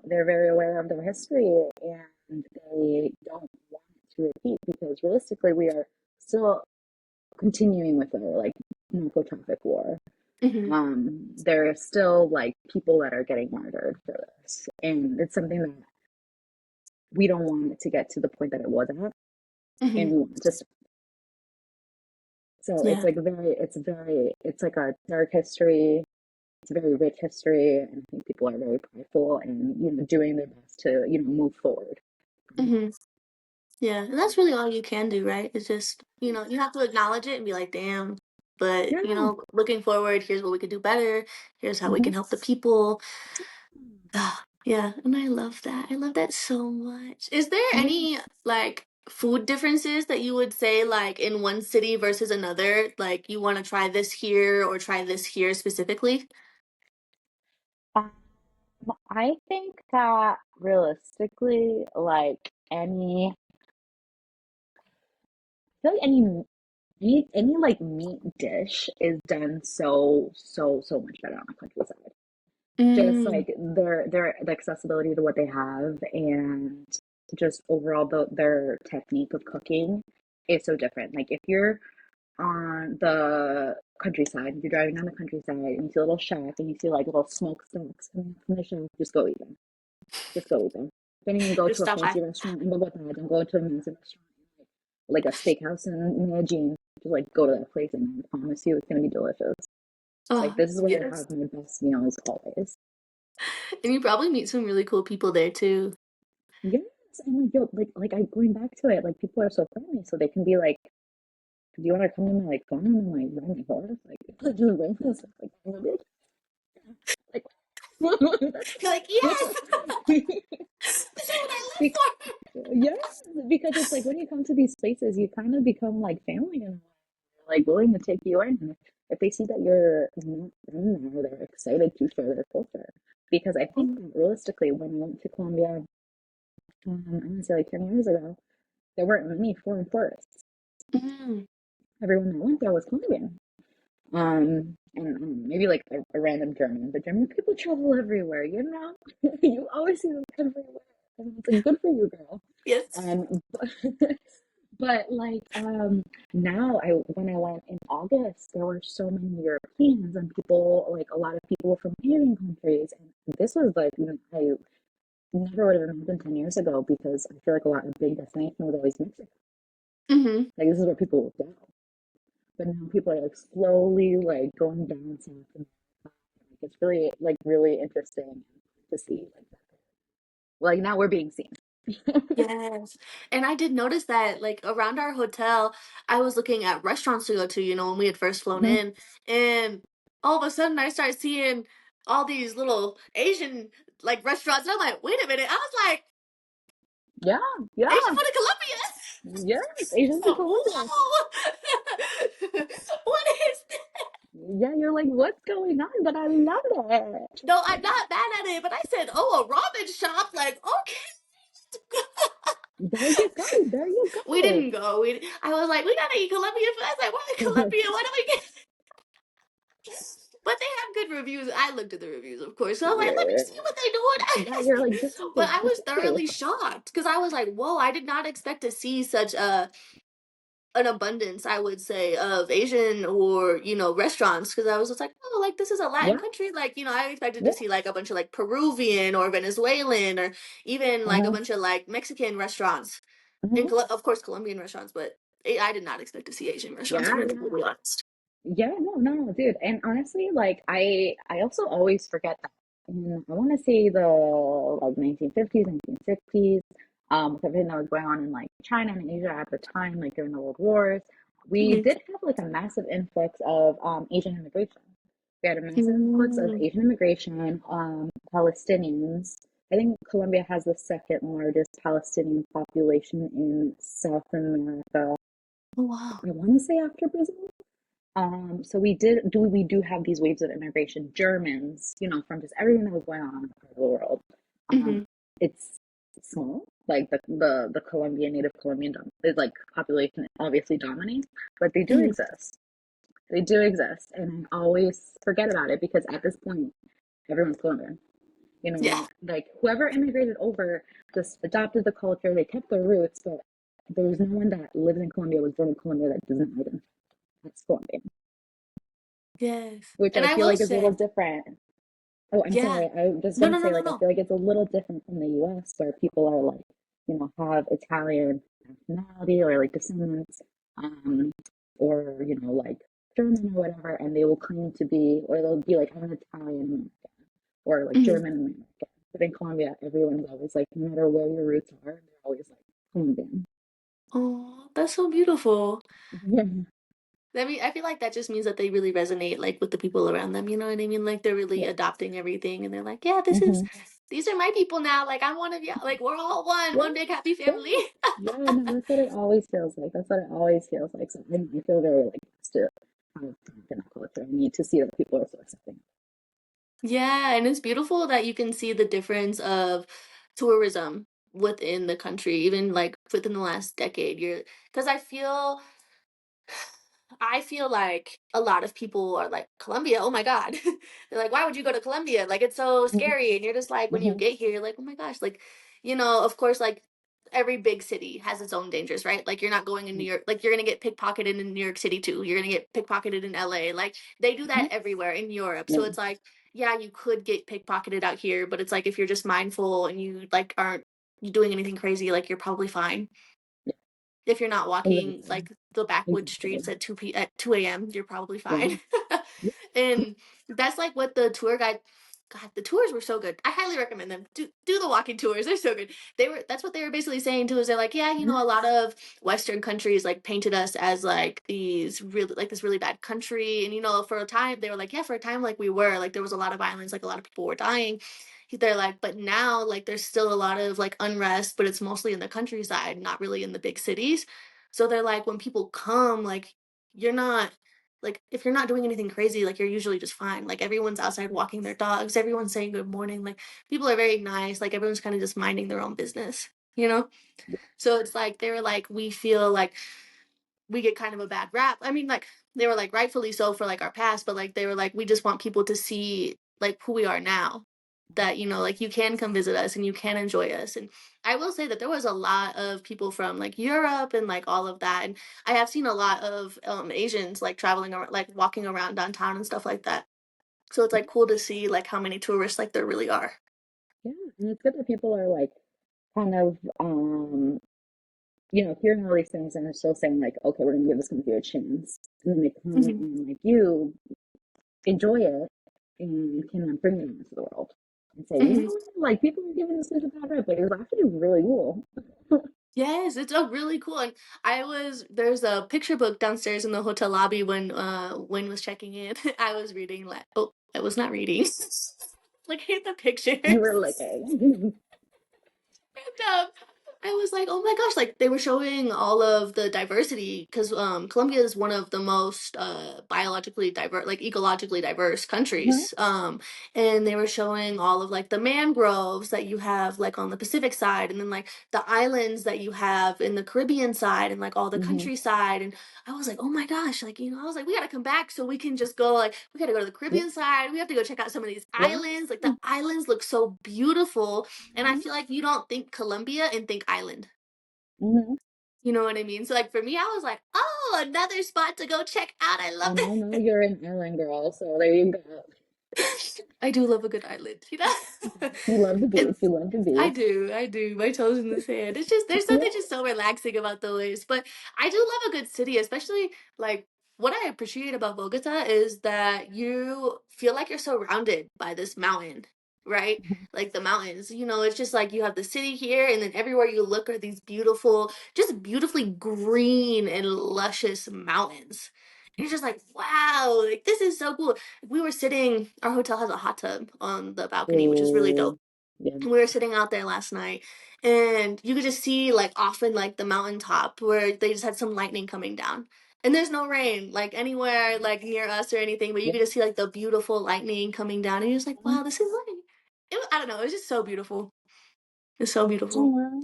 they're very aware of their history and they don't want it to repeat because realistically, we are still continuing with our like narco traffic war. Hmm. There are still like people that are getting murdered for this, and it's something that we don't want it to get to the point that it was at, and Hmm. we want it to. So it's Yeah. like it's like a dark history. It's a very rich history, and I think people are very prideful and doing their best to move forward. Hmm. Yeah. And that's really all you can do, right? It's just, you have to acknowledge it and be like, damn. But, Yeah. looking forward, here's what we could do better. Here's how we Hmm. can help the people. Yeah. And I love that. I love that so much. Is there Yeah. any like food differences that you would say like in one city versus another? Like you want to try this here or try this here specifically? Um, I think that realistically, like I feel like any like meat dish is done so much better on the countryside. Just Mm. like their the accessibility to what they have and just overall their technique of cooking is so different. Like if you're on the countryside, if you're driving down the countryside and you see a little shack and you see like little smokestacks coming up from the shack, just go eat them. Just go eat them. Don't even go Just to a stop by. fancy restaurant in Bogota. Don't go to a fancy restaurant like a steakhouse in Medellin. Just like go to that place and I promise you it's gonna be delicious. Like Oh, this is where I yes. have my best meals always. And you probably meet some really cool people there too. Yes, and like yo, like I going back to it, like people are so friendly, so they can be like, "Do you want to come to my like farm and like ride my horse?" Like just bring this stuff. Like I'm a bitch. Like You're like, yes, this is what I Be- live for. yes, because it's like when you come to these places, you kind of become like family and like willing to take you in. And if they see that you're not from there, they're excited to share their culture. Because I think that realistically, when I went to Colombia, I want to say like 10 years ago, there weren't many foreign tourists. Mm. Everyone that went there was Colombian. And maybe like a random German, but German people travel everywhere, you know? You always see them everywhere. And it's like, good for you, girl. Yes. But, but like, now when I went in August, there were so many Europeans and people, like a lot of people from Asian countries. And this was like, I never would have imagined 10 years ago because I feel like a lot of big destination was always Mexico. Hmm. Like, this is where people would go. But now people are like slowly like going down south and like it's really like really interesting to see like now we're being seen. Yes. And I did notice that, like, around our hotel, I was looking at restaurants to go to, when we had first flown Mhm. in. And all of a sudden, I started seeing all these little Asian, like, restaurants. And I'm like, wait a minute. I was like, Yeah, Asian yeah, food in Colombia? yes, Asians in Colombia. Whoa! What is that? Yeah, you're like, what's going on? But I love it. No, I'm not mad at it, but I said, oh, a ramen shop? Like, okay. There you go. There you We go. didn't go. I was like, we gotta eat Colombian food. I was like, why Colombia? Why do we get? But they have good reviews. I looked at the reviews, of course. So I'm like, let me Yeah, see what they doing. yeah, you're like, this is But I this was is true. thoroughly shocked because I was like, whoa, I did not expect to see such a an abundance, I would say, of Asian or, restaurants because I was just like, oh, like this is a Latin Yeah, country. Like, I expected to yeah. see like a bunch of like Peruvian or Venezuelan or even like a Uh-huh. bunch of like Mexican restaurants and Uh-huh. Of course Colombian restaurants, but I did not expect to see Asian restaurants, Yeah, if I'm yeah. completely honest. Yeah, no, dude. And honestly, like I also always forget that I want to say the like 1950s, 1960s, with everything that was going on in like China and Asia at the time, like during the World Wars, we Mhm. did have like a massive influx of Asian immigration. We had a massive influx of Mm. Asian immigration, Palestinians. I think Colombia has the second largest Palestinian population in South America. Oh, wow. I want to say after Brazil. So we do have these waves of immigration, Germans, from just everything that was going on in that part of the world. Um, Hmm. it's small, like the Colombian, native Colombian is like population obviously dominates, but they do Hmm. exist. They do exist, and I always forget about it because at this point, everyone's Colombian. Yeah. Like whoever immigrated over just adopted the culture, they kept their roots, but there's no one that lives in Colombia, was born in Colombia that doesn't identify. That's Colombian, Yes. which And I I feel will like is a little say, different. Oh, I'm yeah. sorry. I was just No, gonna no, no, say, no, like, I no. feel like it's a little different from the US where people are like, have Italian nationality or like descendants, um, or, like German or whatever, and they will claim to be, or they'll be like, I'm an Italian American or like Hmm. German American. But in Colombia, everyone's always like, no matter where your roots are, they're always like Colombian. Oh, that's so beautiful. Yeah. I feel like that just means that they really resonate like with the people around them, you know what I mean? Like they're really Yeah. adopting everything and they're like, yeah, Hmm. these are my people now. Like I'm one of you. Like we're all Yeah. one big happy Yeah. family. Yeah, no, that's what it always feels like. That's what it always feels like. So I feel very like blessed to have in that culture. I need to see that people are so accepting. Yeah, and it's beautiful that you can see the difference of tourism within the country, even like within the last decade. Because I feel like a lot of people are like, Colombia, oh my God. They're like, why would you go to Colombia? Like, it's so scary. And you're just like, when you Mm-hmm. get here, you're like, oh my gosh. Like, of course, like every big city has its own dangers, right? Like, you're not going in New York, like, you're going to get pickpocketed in New York City too. You're going to get pickpocketed in LA. Like, they do Hmm. that everywhere in Europe. So Yeah. it's like, yeah, you could get pickpocketed out here, but it's like, if you're just mindful and you like aren't doing anything crazy, like, you're probably fine. Yeah. If you're not walking Exactly. like the backwood streets Exactly. at 2 a.m., you're probably Yeah. fine. Yeah. And that's like what the tour guide God, the tours were so good. I highly recommend them. Do the walking tours. They're so good. That's what they were basically saying too, is they're like, yeah, Mhm. a lot of Western countries like painted us as like this really bad country. And for a time they were like, yeah, for a time like we were. Like there was a lot of violence, like a lot of people were dying. They're like, but now like there's still a lot of like unrest, but it's mostly in the countryside, not really in the big cities. So they're like, when people come, like you're not like if you're not doing anything crazy, like you're usually just fine. Like everyone's outside walking their dogs, everyone's saying good morning, like people are very nice, like everyone's kind of just minding their own business, you know? So it's like they were like, we feel like we get kind of a bad rap. I mean, like they were like rightfully so for like our past, but like they were like, we just want people to see like who we are now. That like you can come visit us and you can enjoy us. And I will say that there was a lot of people from like Europe and like all of that. And I have seen a lot of Asians like traveling around, like walking around downtown and stuff like that. So it's Yeah. like cool to see like how many tourists like there really are. Yeah. And it's good that people are like kind of hearing all these things and they're still saying like, okay, we're gonna give this country a chance. And then they come Mhm. and like you enjoy it and can bring it into the world and say, Mhm. like people are giving this place a bad rep, but it was actually really cool. Yes, it's a really cool. And there's a picture book downstairs in the hotel lobby when was checking in. I was reading like I was not reading. Looking at the You were pictures. looking. And I was like, oh my gosh, like they were showing all of the diversity because Colombia is one of the most biologically diverse, like ecologically diverse Hmm. countries. And they were showing all of like the mangroves that you have like on the Pacific side, and then like the islands that you have in the Caribbean side, and like all the Hmm. countryside. And I was like, oh my gosh, like I was like, we gotta come back so we can just go like we gotta go to the Yeah. Caribbean side. We have to go check out some of these Yeah. islands. Like the islands look so beautiful and I Hmm. feel like you don't think Colombia and think island. Hmm. You know what I mean? So like for me, I was like, oh, another spot to go check out. I love And I know it. you're an island girl, so there you go. I do love a good island, you know? You love the beach. It's You love the I beach. do, I do. My toes in the sand. It's just there's Yeah. something just so relaxing about the waves. But I do love a good city, especially like what I appreciate about Bogota is that you feel like you're surrounded by this mountain, right? Like the mountains. It's just like you have the city here, and then everywhere you look are these beautiful, just beautifully green and luscious mountains. And you're just like, wow, like this is so cool. We were sitting, our hotel has a hot tub on the balcony, which is really dope. Oh, yeah. We were sitting out there last night, and you could just see like often like the mountaintop where they just had some lightning coming down. And there's no rain like anywhere like near us or anything, but you Yeah. could just see like the beautiful lightning coming down, and you're just like, Oh, wow, this is like I don't know, it's just so beautiful. It's so beautiful. well,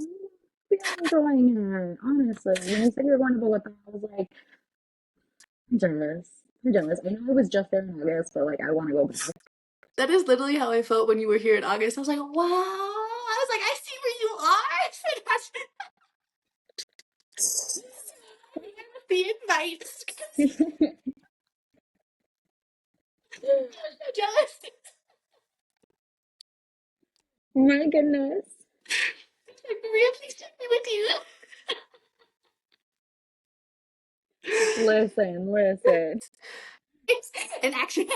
we are enjoying it, honestly. When you said you were going to Bogota, I was like, I'm jealous. I'm jealous. I know I was just there in August, but like, I want to go back. That is literally how I felt when you were here in August. I was like, wow. I was like, I see where you are. We have the invites. I'm jealous. My goodness. Like, Maria, please take me with you. Listen, listen. In action.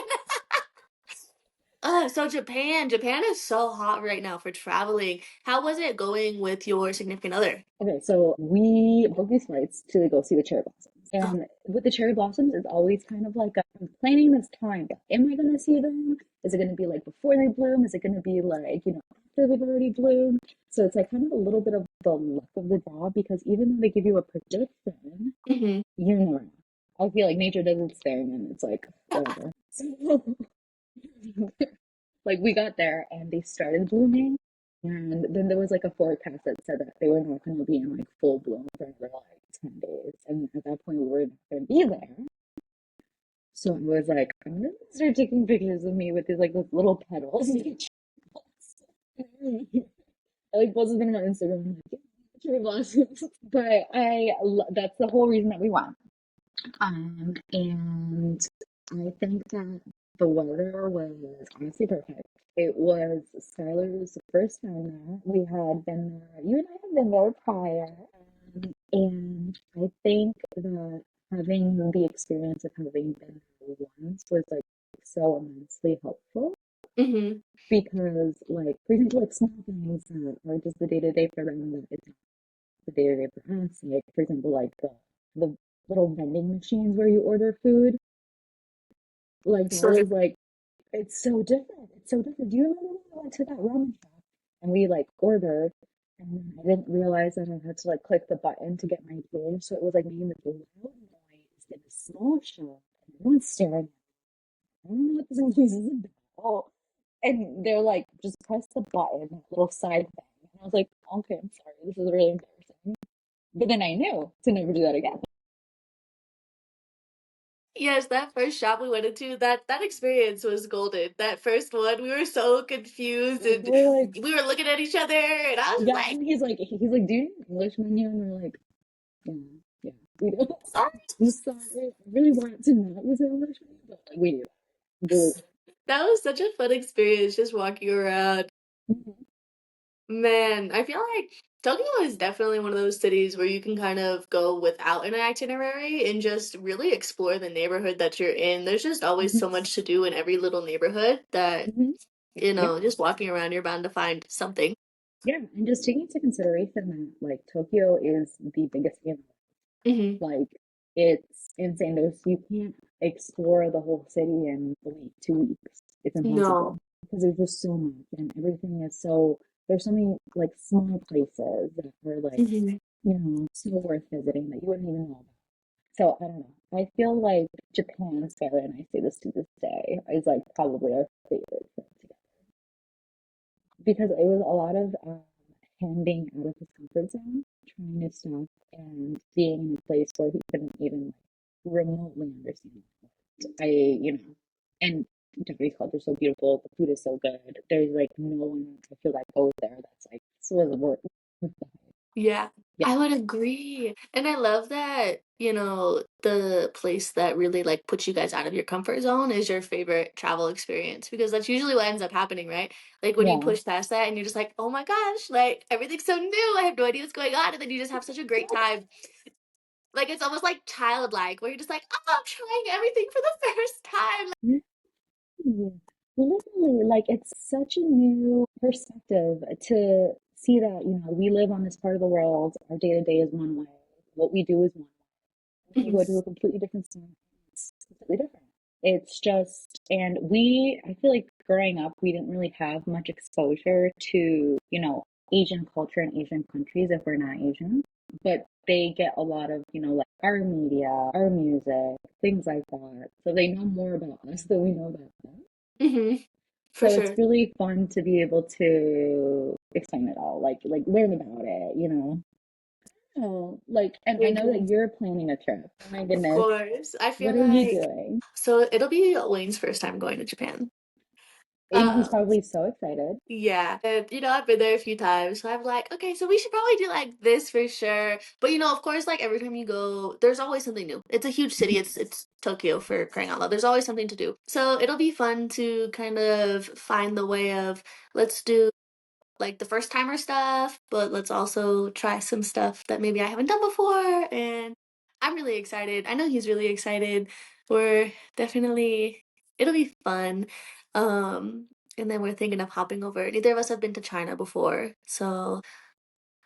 So Japan is so hot right now for traveling. How was it going with your significant other? Okay, so we booked these flights to go see the cherry blossoms. Oh, And with the cherry blossoms, it's always kind of like I'm planning this time, but am I going to see them? Is it going to be like before they bloom? Is it going to be like, after they've already bloomed? So it's like kind of a little bit of the luck of the draw because even though they give you a prediction, hmm. you never know. I feel like nature does its thing and it's like, whatever. So, like we got there and they started blooming, and then there was like a forecast that said that they were not going to be in like full bloom for another like 10 days, and at that point we were not going to be there. So I was like, I'm gonna start taking pictures of me with these like those little petals. I like posted them on Instagram. I'm like, "Yeah, cherry blossoms." But that's the whole reason that we went. And I think that the weather was honestly perfect. It was Skylar's first time there. We had been there, you and I had been there prior. And I think that having the experience of having been there once was like so immensely helpful Hmm. because, like, for example, like small things that are just the day to day for them that it's not the day to day for us. Like, for example, like the little vending machines where you order food. Like that So was like it's so different. It's so different. Do you remember when I went to that ramen shop and we like ordered and then I didn't realize that I had to like click the button to get my food. So it was like making this loud noise in a small shop and everyone's staring at me. I don't know what this place is about. And they're like, just press the button, that little side thing. And I was like, okay, I'm sorry, this is really embarrassing. But then I knew to never do that again. yes, that first shop we went into, that experience was golden. That first one, we were so confused Like and we're like, we were looking at each other, and I was just yeah, like, and he's like, do you know English menu? And we're like, yeah, yeah, we do. sorry. I'm sorry. I really want to not use English, but like we do. Really. That was such a fun experience just walking around. Mhm. Man, I feel like Tokyo is definitely one of those cities where you can kind of go without an itinerary and just really explore the neighborhood that you're in. There's just always Mhm. so much to do in every little neighborhood that, Mhm. Yeah, just walking around, you're bound to find something. yeah, and just taking into consideration that like Tokyo is the biggest city in the Hmm. world. Like it's insane. You can't explore the whole city in a week, 2 weeks. It's impossible No. because there's just so much and everything is so. There's so many like small places that are like Hmm. so worth visiting that you wouldn't even know. So I don't know. I feel like Japan, Skylar, and I say this to this day, is like probably our favorite trip together because it was a lot of him being out of his comfort zone, trying new stuff, and being in a place where he couldn't even like remotely understand it. And Japanese culture is so beautiful. The food is so good. There's like no one I feel like goes there that's like this was worth. Yeah, Yeah, I would agree. And I love that, the place that really like puts you guys out of your comfort zone is your favorite travel experience because that's usually what ends up happening, right? Like when you yeah. push past that and you're just like, oh my gosh, like everything's so new. I have no idea what's going on. And then you just have such a great time. Like it's almost like childlike where you're just like, oh, I'm trying everything for the first time. Yeah. Literally, like it's such a new perspective to see that, we live on this part of the world, our day to day is one way, what we do is one way. And you Mhm. go to a completely different state, it's completely different. It's just, and I feel like growing up, we didn't really have much exposure to, Asian culture and Asian countries if we're not Asian. But they get a lot of, like our media, our music, things like that. So they know more about us than we know about them. Mhm. For So it's sure. really fun to be able to explain it all, like learn about it. Oh, like, and I I know that agree. you're planning a trip. Oh my Of goodness. course. I feel What are you like doing? so it'll be Wayne's first time going to Japan. And he's Um, probably so excited. yeah. And I've been there a few times, so I'm like, okay, so we should probably do like this for sure. But of course, like every time you go, there's always something new. It's a huge city. It's Tokyo for crying out loud. There's always something to do. So it'll be fun to kind of find the way of let's do like the first timer stuff, but let's also try some stuff that maybe I haven't done before. And I'm really excited. I know he's really excited. We're definitely, it'll be fun. Um, and then we're thinking of hopping over. Neither of us have been to China before, so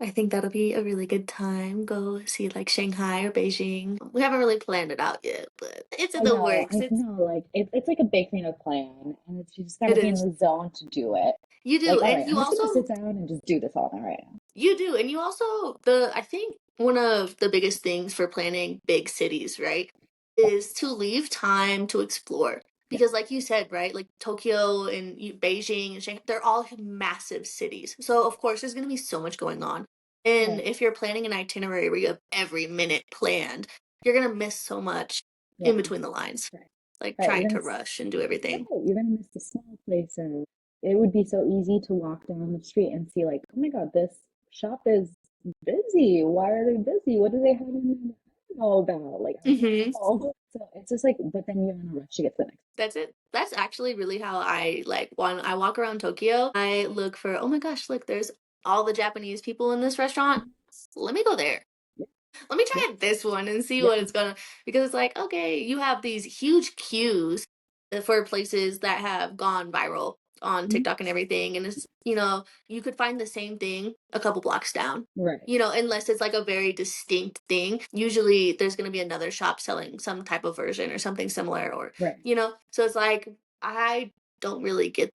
I think that'll be a really good time. Go see like Shanghai or Beijing. We haven't really planned it out yet, but it's in the works. I know, like it's like a big thing to plan, and you just gotta It be in is. the zone to do it. You Like, do, all and right, I'm you just gonna also sit down and just do this all now right now. You do, and you also the I think one of the biggest things for planning big cities, right, is to leave time to explore. Yeah, Because like you said, right, like Tokyo and Beijing and Shanghai, they're all massive cities. So of course there's going to be so much going on. And right, if you're planning an itinerary where you have every minute planned, you're going to miss so much in yeah, between the lines, right, like right. trying to rush and do Right, everything. you're gonna miss the small places. It would be so easy to walk down the street and see, like, oh my God, this shop is busy. Why are they busy? What do they have in there that I don't know about? Like, I don't Mhm. know. So it's just like, but then you're in a rush to get to the next. That's it. That's actually really how I like when I walk around Tokyo, I look for, oh my gosh, look, there's all the Japanese people in this restaurant. Let me go there. Yeah, Let me yeah, try this one and see yeah. what it's gonna because it's like, okay, you have these huge queues for places that have gone viral on Mhm. TikTok and everything, and it's you could find the same thing a couple blocks down. Right, Unless it's like a very distinct thing. Usually there's gonna be another shop selling some type of version or something similar, or right. so it's like I don't really get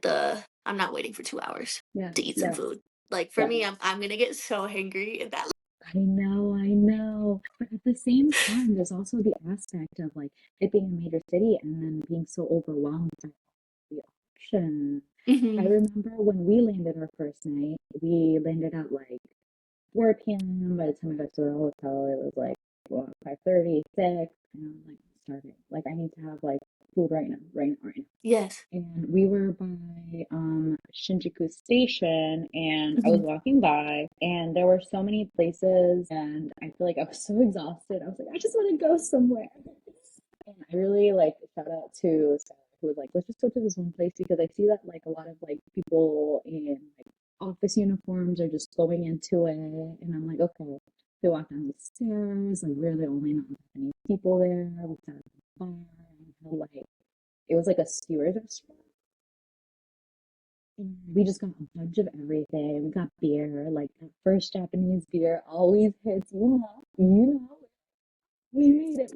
I'm not waiting for 2 hours Yes, to eat some yes, food. Like for me, yes. I'm gonna get so hangry in that. I know, I know. But at the same time, there's also the aspect of like it being a major city and then being so overwhelmed by the options. I Mhm. remember when we landed our first night, we landed at like 4 p.m. By the time we got to the hotel, it was like well, 5:30, 6, and I was like, starving. Like I need to have like food right now, right now, right now. Yes. And we were by Shinjuku Station, and I was Mhm. walking by, and there were so many places, and I feel like I was so exhausted. I was like, I just want to go somewhere. And I really like shout out to Sarah who was like, let's just go to this one place because I see that like a lot of like people in like office uniforms are just going into it, and I'm like, okay. We walked down the stairs, like we're the only not that many people there. We sat at the bar and had like it was like a steward restaurant. And we just got a bunch of everything. We got beer, like that first Japanese beer always hits, we made it, we made it,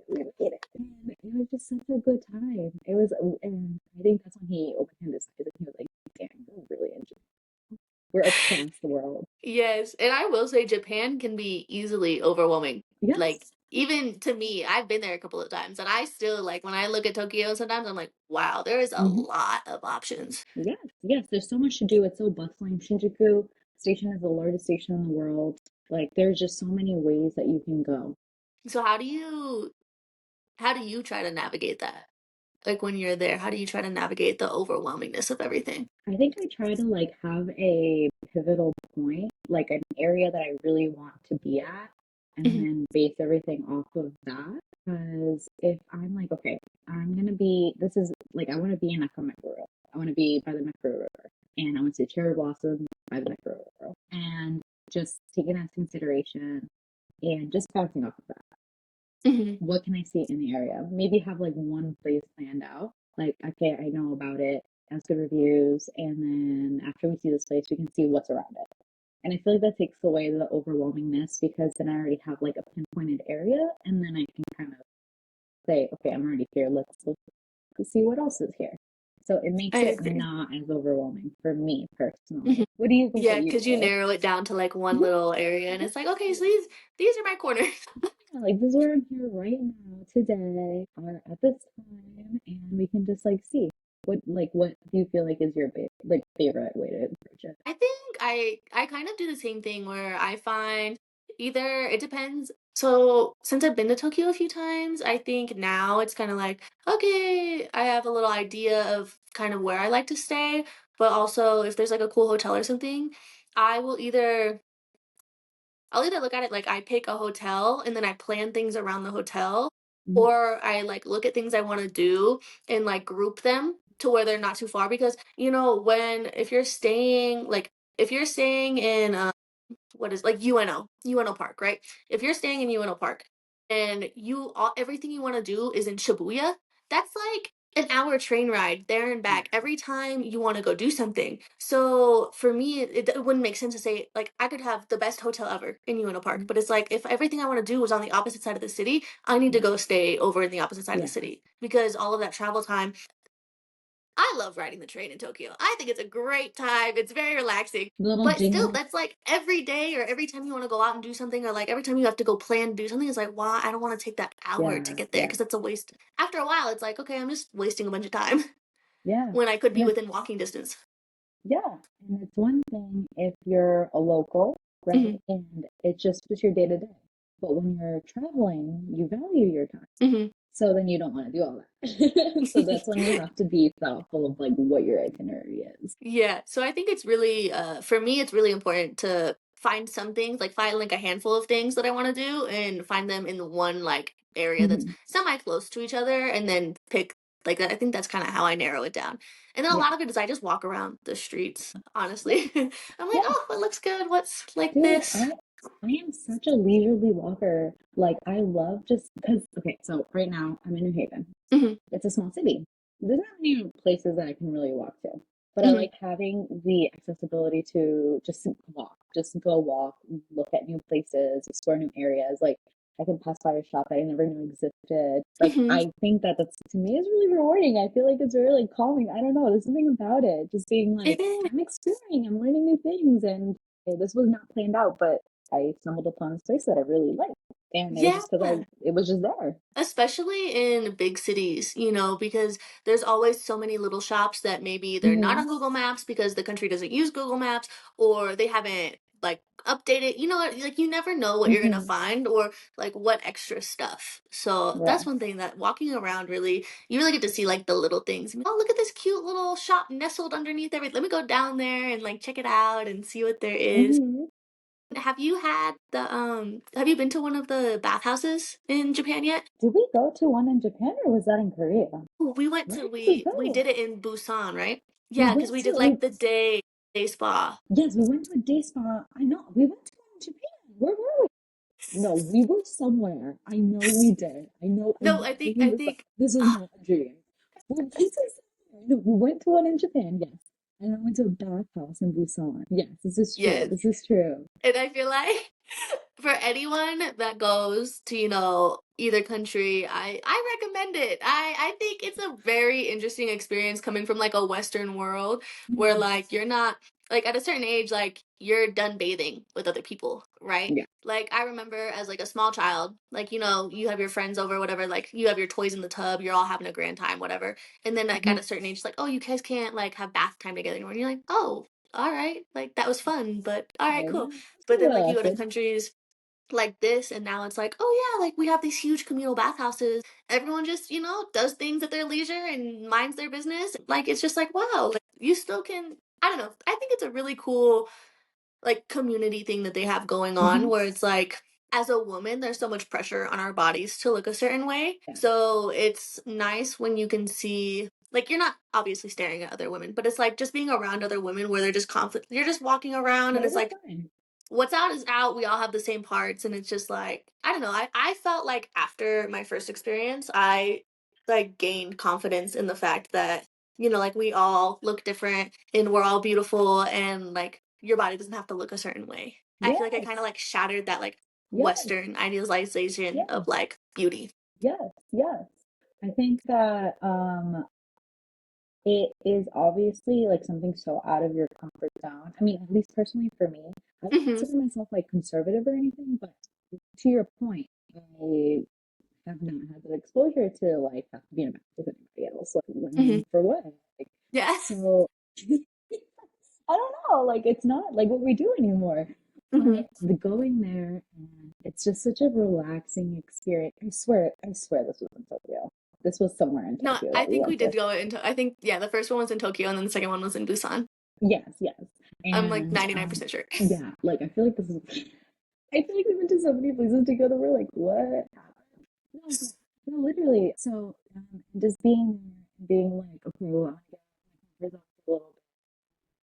we made it. And it was just such a good time. It was, and I think that's when he opened his eyes and he was like, damn, we're really enjoying it. We're across the world. Yes, and I will say Japan can be easily overwhelming. Like Yes, even to me, I've been there a couple of times, and I still like when I look at Tokyo. Sometimes I'm like, wow, there is a hmm, lot of options. yes, yes. There's so much to do. It's so bustling. Shinjuku Station is the largest station in the world. Like, there's just so many ways that you can go. So how do you try to navigate that? like when you're there? How do you try to navigate the overwhelmingness of everything? I think I try to like have a pivotal point, like an area that I really want to be at, and Mhm, then base everything off of that. Because if I'm like, okay, I'm gonna be, this is like, I want to be in Akamekuro. I want to be by the Mekuro River, and I want to see cherry blossom by the Mekuro River, and just taking that into consideration, and just bouncing off of that. mhm. What can I see in the area? Maybe have like one place planned out. Like, okay, I know about it, has good reviews, and then after we see this place, we can see what's around it. And I feel like that takes away the overwhelmingness because then I already have like a pinpointed area, and then I can kind of say, okay, I'm already here. Let's look to see what else is here. So it I makes it agree. not as overwhelming for me personally. Mhm. What do you think that Yeah, you because you do? narrow it down to like one Yeah, little area, and it's like, okay, so these are my corners. like this is where I'm here right now, today, or at this time, and we can just like see what do you feel like is your like favorite way to approach it? I think I kind of do the same thing where I find either it depends. So since I've been to Tokyo a few times, I think now it's kind of like, okay, I have a little idea of kind of where I like to stay, but also if there's like a cool hotel or something, I will either I'll either look at it like I pick a hotel and then I plan things around the hotel, Mhm. or I like look at things I want to do and like group them to where they're not too far because when if you're staying if you're staying in what is like UNO Park, right? If you're staying in UNO Park and everything you want to do is in Shibuya, that's like an hour train ride there and Yeah. back every time you want to go do something. So for me, it wouldn't make sense to say like I could have the best hotel ever in UNO Park, Mhm. but it's like if everything I want to do was on the opposite side of the city, I need to Yeah. go stay over in the opposite side of the Yeah. city because all of that travel time. I love riding the train in Tokyo. I think it's a great time. It's very relaxing. Little But still, jingle. that's like every day or every time you want to go out and do something, or like every time you have to go plan to do something, it's like, why? I don't want to take that hour to Yeah. get there Yeah. because it's a waste. After a while, it's like, okay, I'm just wasting a bunch of time Yeah. when I could be And it's within walking distance. yeah. And it's one thing if you're a local, right? Hmm. And it just was your day to day. But when you're traveling, you value your time. Hmm. So then you don't want to do all that. So that's when you have to be thoughtful of like what your itinerary is. Yeah, so I think it's really for me it's really important to find some things, like find like a handful of things that I want to do and find them in the one like area that's Hmm. semi close to each other and then pick like that. I think that's kind of how I narrow it down. And then a Yeah. lot of it is I just walk around the streets, Yeah. honestly. I'm like, Yeah. "Oh, what looks good? What's like Dude, this?" I am such a leisurely walker. Like I love just because okay, so right now I'm in New Haven. Mhm. It's a small city. There's not many places that I can really walk to. But I Mhm. like having the accessibility to just go walk, look at new places, explore new areas. Like I can pass by a shop that I never knew existed. Like Mhm. I think that that's to me is really rewarding. I feel like it's very like calming. I don't know. There's something about it. Just being like It is. I'm exploring, I'm learning new things, and this was not planned out, but I stumbled upon this place that I really liked, and it was Yeah. just because it was just there. Especially in big cities, because there's always so many little shops that maybe they're not Hmm. on Google Maps because the country doesn't use Google Maps or they haven't like updated. Like you never know what you're gonna Hmm. find or like what extra stuff. So Yeah. that's one thing that walking around you really get to see like the little things. Oh, look at this cute little shop nestled underneath everything. Let me go down there and like check it out and see what there is. Hmm. Have you been to one of the bathhouses in Japan yet? Did we go to one in Japan or was that in Korea? Ooh, we went Where to did we we go? did it in Busan, right? We Yeah, because went we did to like the day spa. yes, we went to a day spa. I know we went to one in Japan. Where were we? No, we were somewhere. I know we did. I No, know I think this was ah, not a dream. We went to somewhere. No, we went to one in Japan, yes. And I went to a bathhouse in Busan. Yes, this is true. yes. This is true. And I feel like for anyone that goes to, either country, I recommend it. I think it's a very interesting experience coming from like a Western world where Mhm. like you're not like at a certain age, like you're done bathing with other people, right? Yeah. Like I remember as like a small child, like you have your friends over, whatever, like you have your toys in the tub, you're all having a grand time, whatever. And then like at Mhm. a certain age, like, oh, you guys can't like have bath time together anymore. And you're like, oh, all right, like that was fun, but all right, Oh, cool. yeah. It's a But then like little you go to awkward. countries. like this, and now it's like, oh yeah, like we have these huge communal bathhouses. Everyone just, does things at their leisure and minds their business. Like it's just like, wow, like you still can. I don't know. I think it's a really cool like community thing that they have going on Hmm. where it's like as a woman there's so much pressure on our bodies to look a certain way, Yeah. so it's nice when you can see like you're not obviously staring at other women, but it's like just being around other women where they're just conflict, you're just walking around and it's Totally like fine. what's out is out. We all have the same parts, and it's just like I don't know. I felt like after my first experience, I like gained confidence in the fact that like we all look different and we're all beautiful, and like your body doesn't have to look a certain way. I feel like I kind of Yes. like shattered that like Yes. Western idealization of Yes. like beauty. Yes. Yes. I think that it is obviously like something so out of your comfort zone. I mean, at least personally for me, I don't Hmm. consider myself like conservative or anything, but to your point, I have not had the exposure to like have to be in a match with anybody else. Like, I Hmm. mean, for what? Like, Yeah. so I don't know. Like, it's not like what we do anymore. Hmm. But the going there, and it's just such a relaxing experience. I swear this was in Tokyo. This was somewhere in No, Tokyo I that we think we went did to. go into. I think yeah, the first one was in Tokyo, and then the second one was in Busan. Yes, yes. I'm like And 99% sure. yeah, like I feel like this is I feel like we went to so many places together. We're like, what? No, but no, literally. So just being like, okay, well, I get my comfort zone for a little bit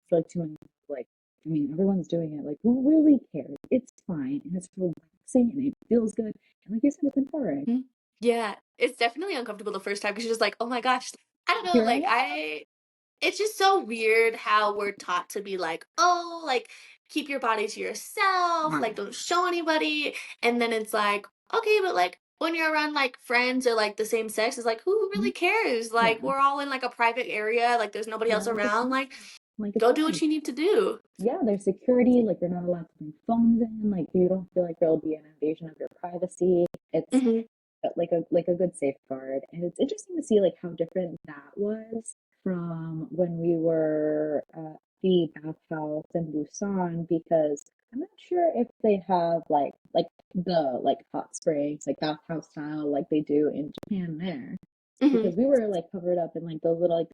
for like 2 minutes. Like, I mean, everyone's doing it. Like, who really cares? It's fine and it's relaxing and it feels good. And like you said, it's empowering. Mhm. Yeah, it's definitely uncomfortable the first time because you're just like, "Oh my gosh." I don't know, Here I like, am. it's just so weird how we're taught to be like, "Oh, like, keep your body to yourself, like, Yeah. don't show anybody," and then it's like, "Okay, but, like, when you're around, like, friends or, like, the same sex, it's like, who Mhm. really cares? Like, Yeah. we're all in, like, a private area, like, there's nobody else Like it's around, fine. like, Like it's go do fine. what you need to do." Yeah, there's security. Like you're not allowed to bring phones in. Like you don't feel like there'll be an invasion of your privacy. It's Mhm, like a good safeguard. And it's interesting to see like how different that was from when we were at the bathhouse in Busan because I'm not sure if they have like the like hot springs, like bathhouse style like they do in Japan there. mhm. Because we were like covered up in like those little like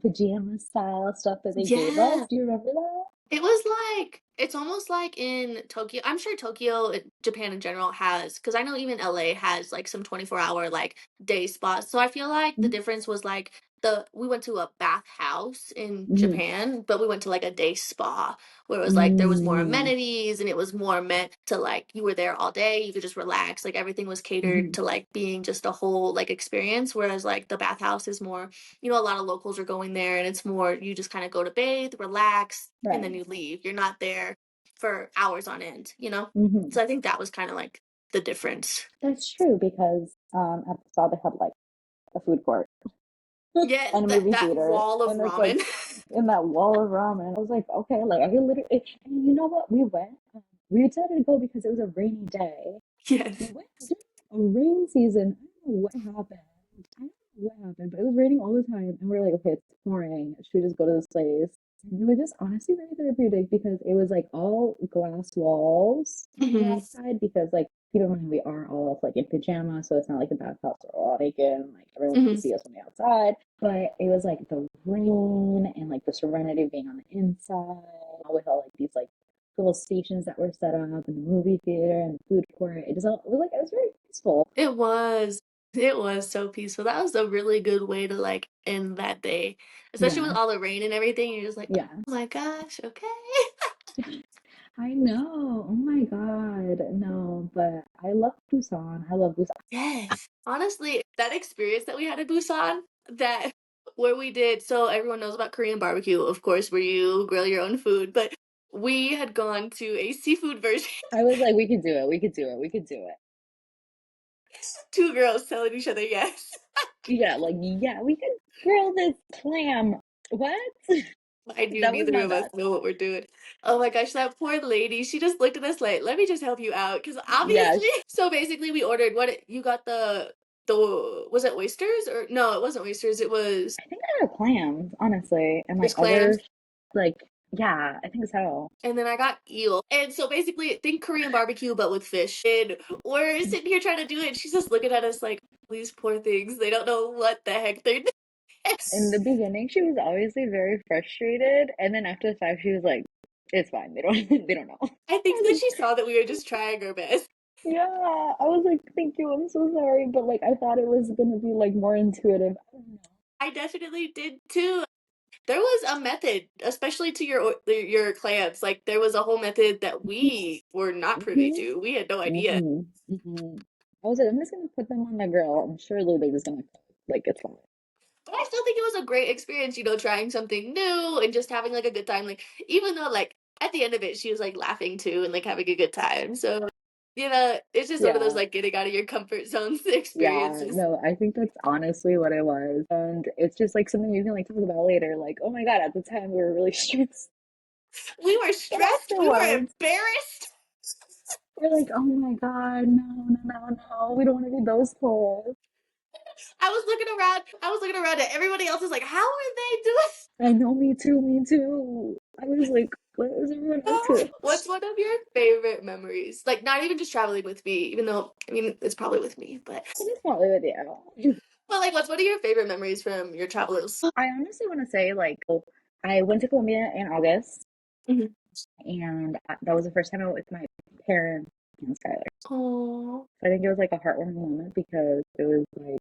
pajama style stuff that they gave us. Yeah. Do you remember that? It was like it's almost like in Tokyo. I'm sure Tokyo, Japan in general has because I know even LA has like some 24-hour like day spots. So I feel like the Mhm. difference was like the we went to a bath house in Mhm. Japan, but we went to like a day spa where it was like there was more Mm. amenities and it was more meant to like you were there all day, you could just relax. Like everything was catered Mhm. to like being just a whole like experience. Whereas like the bathhouse is more a lot of locals are going there and it's more you just kind of go to bathe, relax, and then Right. you leave. You're not there for hours on end? Mhm. So I think that was kind of like the difference. That's true because at the spa they had like a food court Yeah, and a that movie that theater, wall of and it's like ramen. in that wall of ramen. I was like, okay, like I could literally. And you know what? We went. We decided to go because it was a rainy day. We Yes. went during a rain season. I don't know what happened. I don't know what happened, but it was raining all the time, and we were like, okay, it's pouring. Should we just go to this place? And it was just honestly very therapeutic because it was like all glass walls on the Hmm. outside because like keep in mind we are all like in pajamas, so it's not like the bathhouse are all naked and like everyone can Hmm. see us from the outside. But it was like the rain and like the serenity of being on the inside with all like these like little stations that were set up in the movie theater and the food court. It was like it was very peaceful. It was. It was so peaceful. That was a really good way to like end that day, especially with Yeah, all the rain and everything. You're just like, oh yes. my gosh, okay. I know. Oh my God. No, but I love Busan. I love Busan. Yes. Honestly, that experience that we had in Busan, that where we did, so everyone knows about Korean barbecue, of course, where you grill your own food, but we had gone to a seafood version. I was like, we could do it. We could do it. We could do it. Two girls telling each other yes. Yeah, like, yeah, we could grill this clam. What? I knew That was neither my of us best. know what we're doing. Oh my gosh, that poor lady. She just looked at us like, let me just help you out. Because Yeah, obviously, so basically, we ordered you got was it oysters or no, it wasn't oysters. It was I think I got clams, honestly, and like just clams. other, like, Yeah, I think so. And then I got eel. And so basically, think Korean barbecue, but with fish. And we're sitting here trying to do it. And she's just looking at us like, these poor things. They don't know what the heck they're doing. In the beginning, she was obviously very frustrated, and then after the fact, she was like, "It's fine. They don't. They don't know." I I think that was she like, saw that we were just trying our best. "Yeah." I was like, "Thank you. I'm so sorry," but like, I thought it was gonna be like more intuitive. I don't know. I definitely did too. There was a method, especially to your clams. Like there was a whole method that we were not privy Mm-hmm. to. We had no idea. Mm-hmm. Mm-hmm. I was like, I'm just gonna put them on the grill, and surely they're just gonna cook. Like it's fine. But I still think it was a great experience, trying something new and just having like a good time. Like even though like at the end of it she was like laughing too and like having a good time. So, it's just one of those Yeah. like getting out of your comfort zone Yeah, experiences. no, I think that's honestly what it was. And it's just like something you can like talk about later. Like, oh my God, at the time we were really stressed. We were But stressed, we were afterwards, embarrassed. we're like, oh my God, no, no, no, no. We don't want to be those tourists. I was looking around at everybody else is like, how are they doing? I know, me too, me too. I was like, what is everyone up to? What's one of your favorite memories? Like not even just traveling with me, even though I mean it's probably with me, but It is probably with you. like what's one of your favorite memories from your travels? I honestly want to say, like, I went to Colombia in August, Mhm. and that was the first time I went with my parents and Skylar. Oh. So I think it was like a heartwarming moment because it was like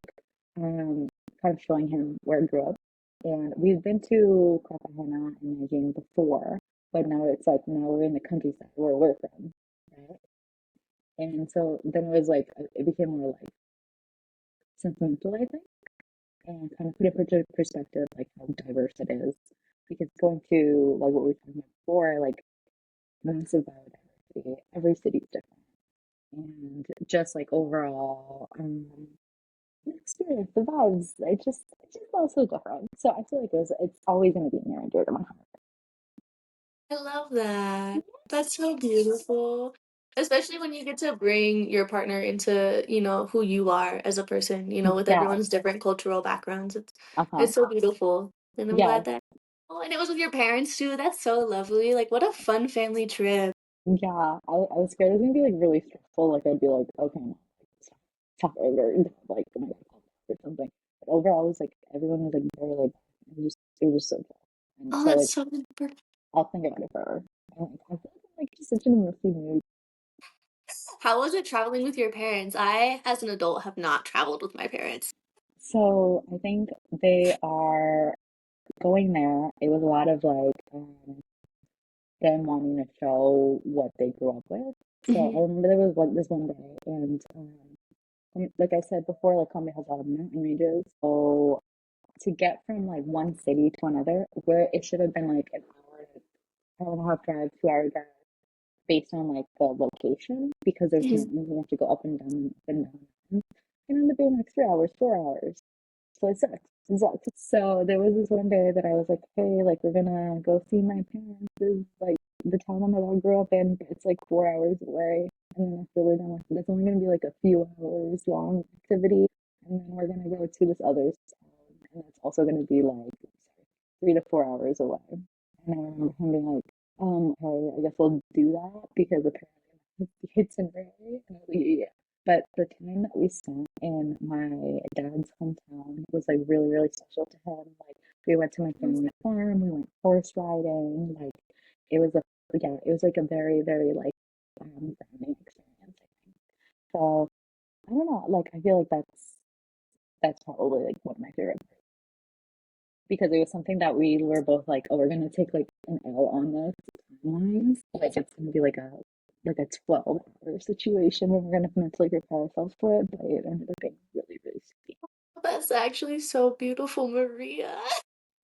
kind of showing him where I grew up. And we've been to Cartagena and Medellin before, but now it's like now we're in the countryside where we're from, right? And so then it was like it became more like sentimental, I think, and kind of put it into perspective like how diverse it is. Because going to like what we were talking about before, like massive biodiversity, every city is different, and just like overall, the experience, the vibes, it just felt so different. So I feel like it's always going to be near and dear to my heart. I love that. That's so beautiful. Especially when you get to bring your partner into, who you are as a person, with Yeah, everyone's different cultural backgrounds. It's uh-huh. it's so beautiful. And I'm Yeah, glad that Oh, and it was with your parents too. That's so lovely. Like what a fun family trip. yeah. I was scared it was gonna be like really stressful. Like I'd be like, okay, no, tired or like oh my God, or something. But overall, it was like everyone was like very like it was just so cool. And Oh, so that's like so I'll think about it forever. I feel like I'm like just such an emotional mood. How was it traveling with your parents? I, as an adult, have not traveled with my parents. So I think they are going there. It was a lot of like them wanting to show what they grew up with. So I Hmm. remember there was this one day, and like I said before, like Colombia has a lot of mountain ranges. So to get from like one city to another, where it should have been like an hour and a half drive, 2 hour drive, based on like the location, because there's Hmm. mountains, you have to go up and down and up and down. It ended up being like 3 hours, 4 hours. So it sucks. It sucks. So there was this one day that I was like, hey, like we're gonna go see my parents. This is like the town that my dad grew up in, but it's like 4 hours away. And then after we're done with it, it's only gonna be like a few hours long activity. And then we're gonna go to this other town, and it's also gonna be like 3 to 4 hours away. And I remember him being like, okay, I guess we'll do that because apparently it's in Ray. And I was like, yeah. But the time that we spent in my dad's hometown was like really, really special to him. Like we went to my family farm, we went horse riding. Like it was a yeah, it was like a very, very like grounding experience, I think. So I don't know, like I feel like that's probably like one of my favorite because it was something that we were both like, oh, we're gonna take like an L on this timelines. Like it's gonna be like a 12-hour situation and we're gonna mentally prepare ourselves for it, but it ended up being really, really sweet. That's actually so beautiful, Maria.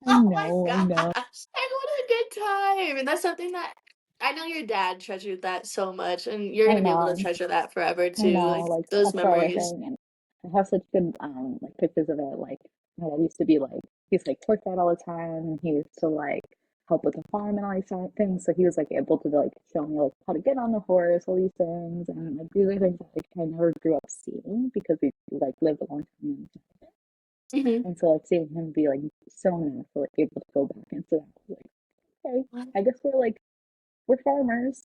I Oh my know, I gosh. know, And what a good time. And that's something that I know your dad treasured that so much, and you're I gonna be able to know, treasure that forever I too. know. Like Like those that's the other memories. thing, and I have such good like pictures of it. Like my dad used to be like he's like horseback all the time, and he used to like help with the farm and all these kind of things. So he was like able to like show me like how to get on the horse, all these things, and like these are things that like I never grew up seeing because we like lived a long time in Canada. Hmm. And so like seeing him be like so natural, like able to go back into that, Okay, I guess we're farmers.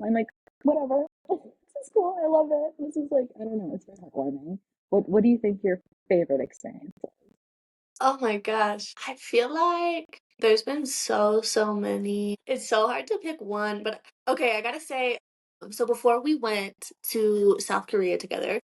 I'm like, whatever. This is cool. I love it. This is like, I don't know, it's very heartwarming. What do you think your favorite experience was? Oh my gosh. I feel like there's been so many. It's so hard to pick one, but okay, I gotta say, so before we went to South Korea together,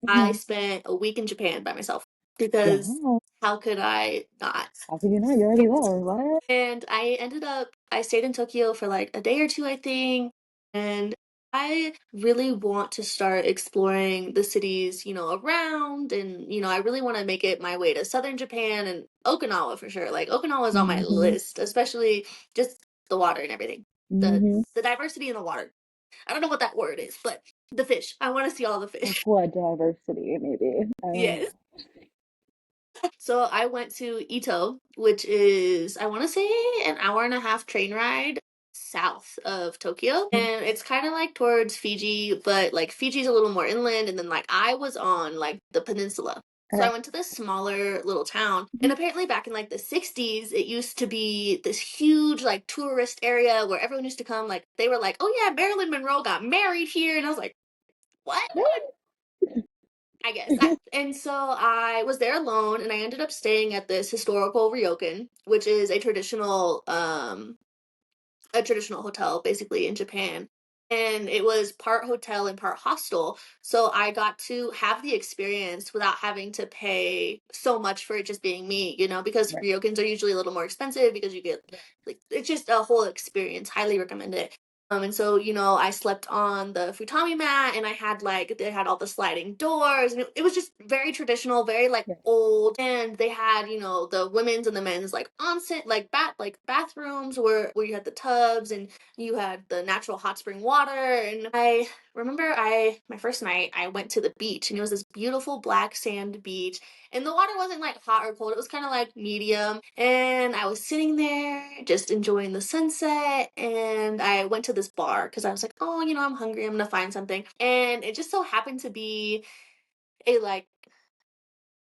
I Mhm. spent a week in Japan by myself because Wow. how could I not? How could you not? You're already there. What? And I stayed in Tokyo for like a day or two, I think. And I really want to start exploring the cities, around. And, I really want to make it my way to southern Japan and Okinawa for sure. Like, Okinawa is on my Mm-hmm. list, especially just the water and everything. The, Mm-hmm. the diversity in the water. I don't know what that word is, but the fish. I want to see all the fish. Aqua diversity, maybe. I don't Yes. know. So I went to Ito, which is, I want to say, an hour and a half train ride south of Tokyo. Mhm. And it's kind of like towards Fiji, but like Fiji's a little more inland. And then like I was on like the peninsula. So I Okay. went to this smaller little town. Mhm. And apparently back in like the 60s, it used to be this huge like tourist area where everyone used to come. Like they were like, oh yeah, Marilyn Monroe got married here. And I was like, what? What? I guess. And so I was there alone and I ended up staying at this historical ryokan, which is a traditional hotel basically in Japan. And it was part hotel and part hostel. So I got to have the experience without having to pay so much for it just being me, because Right. ryokans are usually a little more expensive because you get Yeah. like it's just a whole experience. Highly recommend it. And so, I slept on the futami mat and they had all the sliding doors and it was just very traditional, very like Yeah. old. And they had, the women's and the men's like onsen, like bathrooms where you had the tubs and you had the natural hot spring water. And I remember my first night, I went to the beach and it was this beautiful black sand beach. And the water wasn't like hot or cold, it was kind of like medium. And I was sitting there just enjoying the sunset. And I went to this bar because I was like, oh, I'm hungry, I'm gonna find something. And it just so happened to be a like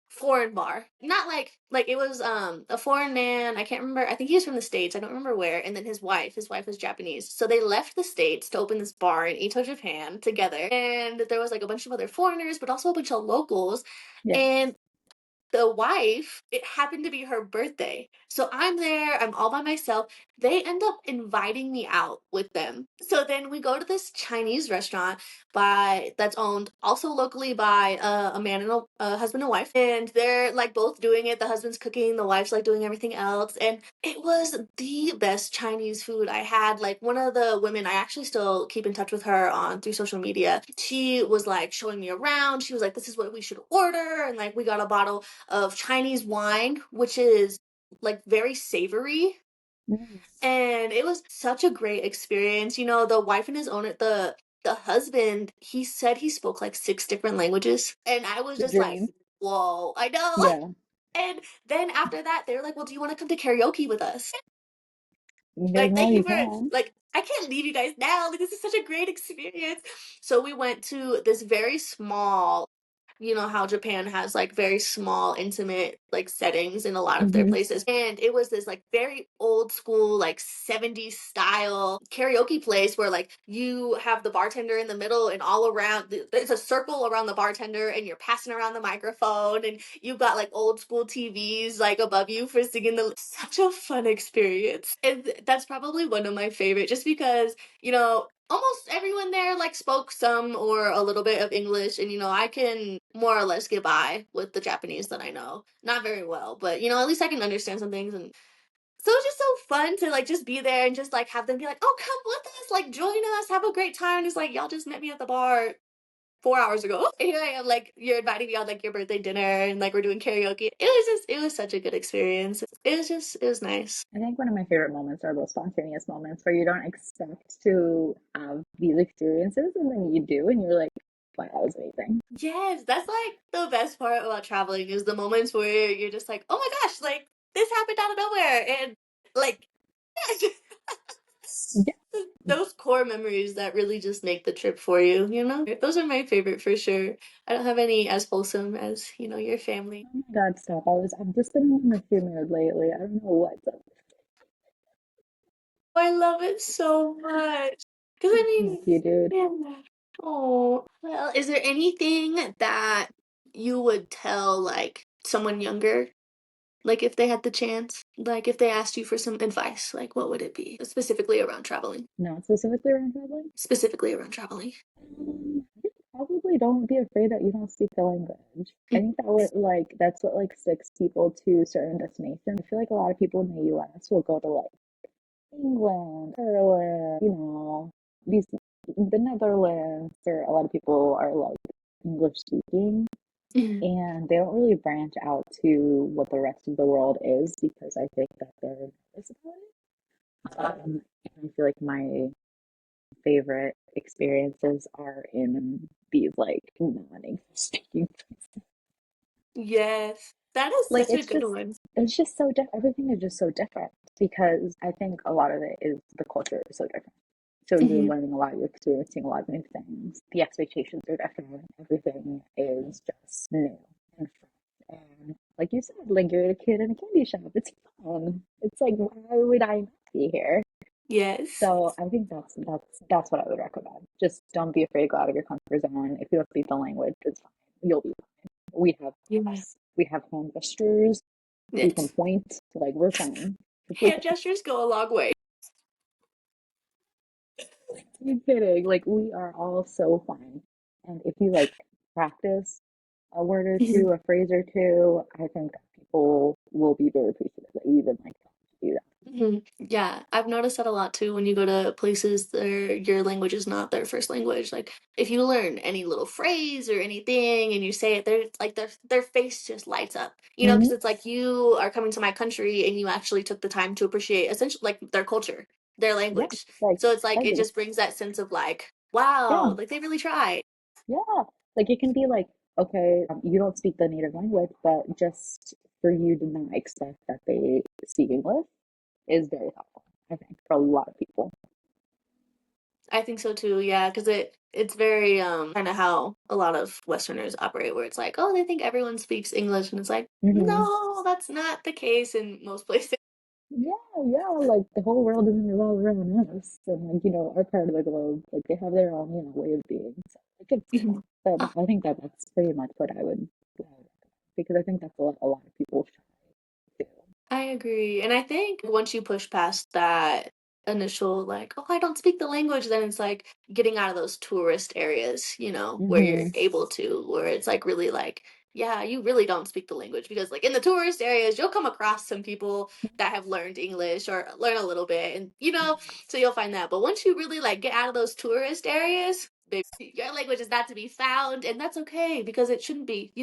foreign bar. Not like it was a foreign man. I can't remember. I think he was from the States. I don't remember where. And then his wife was Japanese. So they left the States to open this bar in Ito, Japan together. And there was like a bunch of other foreigners, but also a bunch of locals. Yeah. And the wife, it happened to be her birthday. So I'm there, I'm all by myself. They end up inviting me out with them. So then we go to this Chinese restaurant that's owned also locally by a man and a husband and wife. And they're like both doing it. The husband's cooking, the wife's like doing everything else. And it was the best Chinese food I had. Like one of the women, I actually still keep in touch with her on through social media. She was like showing me around. She was like, this is what we should order. And like we got a bottle of Chinese wine, which is like very savory. Mm. And it was such a great experience. The wife and his owner, the husband, he said he spoke like six different languages. And I was The just like, dream. whoa, I know. Yeah. And then after that, they were like, well, do you want to come to karaoke with us? Heck Like, no, thank you you for, can. like, I can't leave you guys now. Like, this is such a great experience. So we went to this very small, how Japan has like very small, intimate like settings in a lot of their Hmm. places. And it was this like very old school, like 70s style karaoke place where like you have the bartender in the middle and all around, there's a circle around the bartender and you're passing around the microphone and you've got like old school TVs like above you for singing such a fun experience. And that's probably one of my favorite just because, almost everyone there like spoke some or a little bit of English and I can more or less get by with the Japanese that I know. Not very well, but at least I can understand some things and so it's just so fun to like just be there and just like have them be like, "Oh, come with us, like join us, have a great time." And it's like y'all just met me at the bar 4 hours ago. And here I am, like you're inviting me on like your birthday dinner and like we're doing karaoke. It was such a good experience. It was nice. I think one of my favorite moments are those spontaneous moments where you don't expect to have these experiences and then you do and you're like, wow, that was amazing. Yes, that's like the best part about traveling is the moments where you're just like, oh my gosh, like this happened out of nowhere. And like, Yeah. those core memories that really just make the trip for you, you know? Those are my favorite for sure. I don't have any as wholesome as, your family. Oh my God, stop. I've just been in a mood lately. I don't know what's up. I love it so much. Because I Thank mean, you, dude. yeah. Oh, well, is there anything that you would tell like someone younger? Like if they had the chance, like if they asked you for some advice, like what would it be? Specifically around traveling. Not specifically around traveling. Specifically around traveling. I think probably don't be afraid that you don't speak the language. I think that would like that's what like sticks people to certain destinations. I feel like a lot of people in the US will go to like England, Ireland, these the Netherlands, where a lot of people are like English speaking Mhm. and they don't really branch out to what the rest of the world is because I think that they're nervous about it. And I feel like my favorite experiences are in these like non-English speaking places. Yes, that is Like such a good one. it's just so different. Everything is just so different because I think a lot of it is the culture is so different. So you're Mhm. learning a lot, you're experiencing a lot of new things. The expectations are different. Everything is just new and fresh. And like you said, like you're a kid in a candy shop. It's fun. It's like why would I not be here? Yes. So I think that's what I would recommend. Just don't be afraid to go out of your comfort zone. If you don't speak the language, it's fine. You'll be fine. We have Yeah. apps. We have hand gestures. We can Yes. point. Like we're fine. It's Hand okay. gestures go a long way. You kidding? Like we are all so fine. And if you like practice a word or two, a phrase or two, I think that people will be very appreciative that you even like to do that. Mhm. Yeah, I've noticed that a lot too when you go to places where your language is not their first language. Like if you learn any little phrase or anything and you say it, they're like their face just lights up. Because Hmm. it's like you are coming to my country and you actually took the time to appreciate essentially like their culture, their Yeah, language. like So it's like I it agree. just brings that sense of like, Yeah, wow, like they really tried. yeah. Like it can be like, okay, you don't speak the native language, but just for you to not expect that they speak English is very helpful, I think, for a lot of people. I think so too, yeah, because it's very kind of how a lot of Westerners operate, where it's like, oh, they think everyone speaks English, and it's like, Hmm. no, that's not the case in most places. Yeah, yeah, like the whole world doesn't revolve around us, and like our part of the globe, like they have their own way of being. So like it's Mhm. but Oh, I think that that's pretty much what I would recommend because I think that's what a lot of people try to do. I agree, and I think once you push past that initial like, oh, I don't speak the language, then it's like getting out of those tourist areas, where you're Hmm. able to, where it's like really like, yeah, you really don't speak the language because like in the tourist areas, you'll come across some people that have learned English or learn a little bit, and so you'll find that. But once you really like get out of those tourist areas, baby, your language is not to be found, and that's okay because it shouldn't be.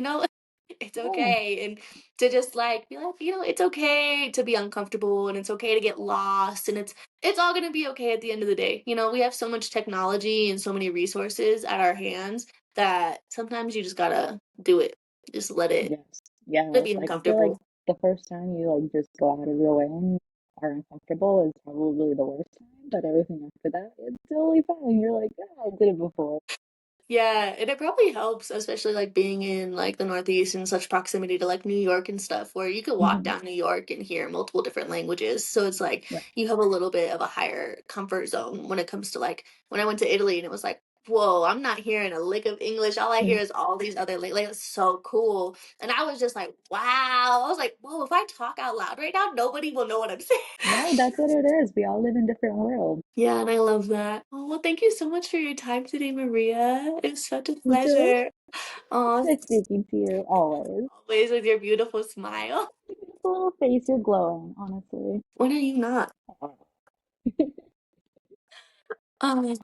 It's Yeah, okay. And to just like be like, it's okay to be uncomfortable and it's okay to get lost and it's all going to be okay at the end of the day. We have so much technology and so many resources at our hands that sometimes you just got to do it. Just yes, let it yes. be Like I feel like uncomfortable. the first time you like just go out of your way and are uncomfortable is probably the worst time, but everything after that, it's totally fine. You're like, yeah, I did it before. Yeah, and it probably helps, especially like being in like the Northeast in such proximity to like New York and stuff, where you could walk Hmm. down New York and hear multiple different languages. So it's like Yeah. you have a little bit of a higher comfort zone when it comes to like when I went to Italy and it was like, whoa, I'm not hearing a lick of English. All I hear is all these other like it's so cool. And I was just like, wow. I was like, whoa, if I talk out loud right now, nobody will know what I'm saying. No, that's what it is. We all live in different worlds. Yeah, and I love that. Oh, well, thank you so much for your time today, Maria. It was such a You too? pleasure. Oh, Nice speaking to you always. always with your beautiful smile. Beautiful little face, you're glowing, honestly. When are you not? Oh. Oh,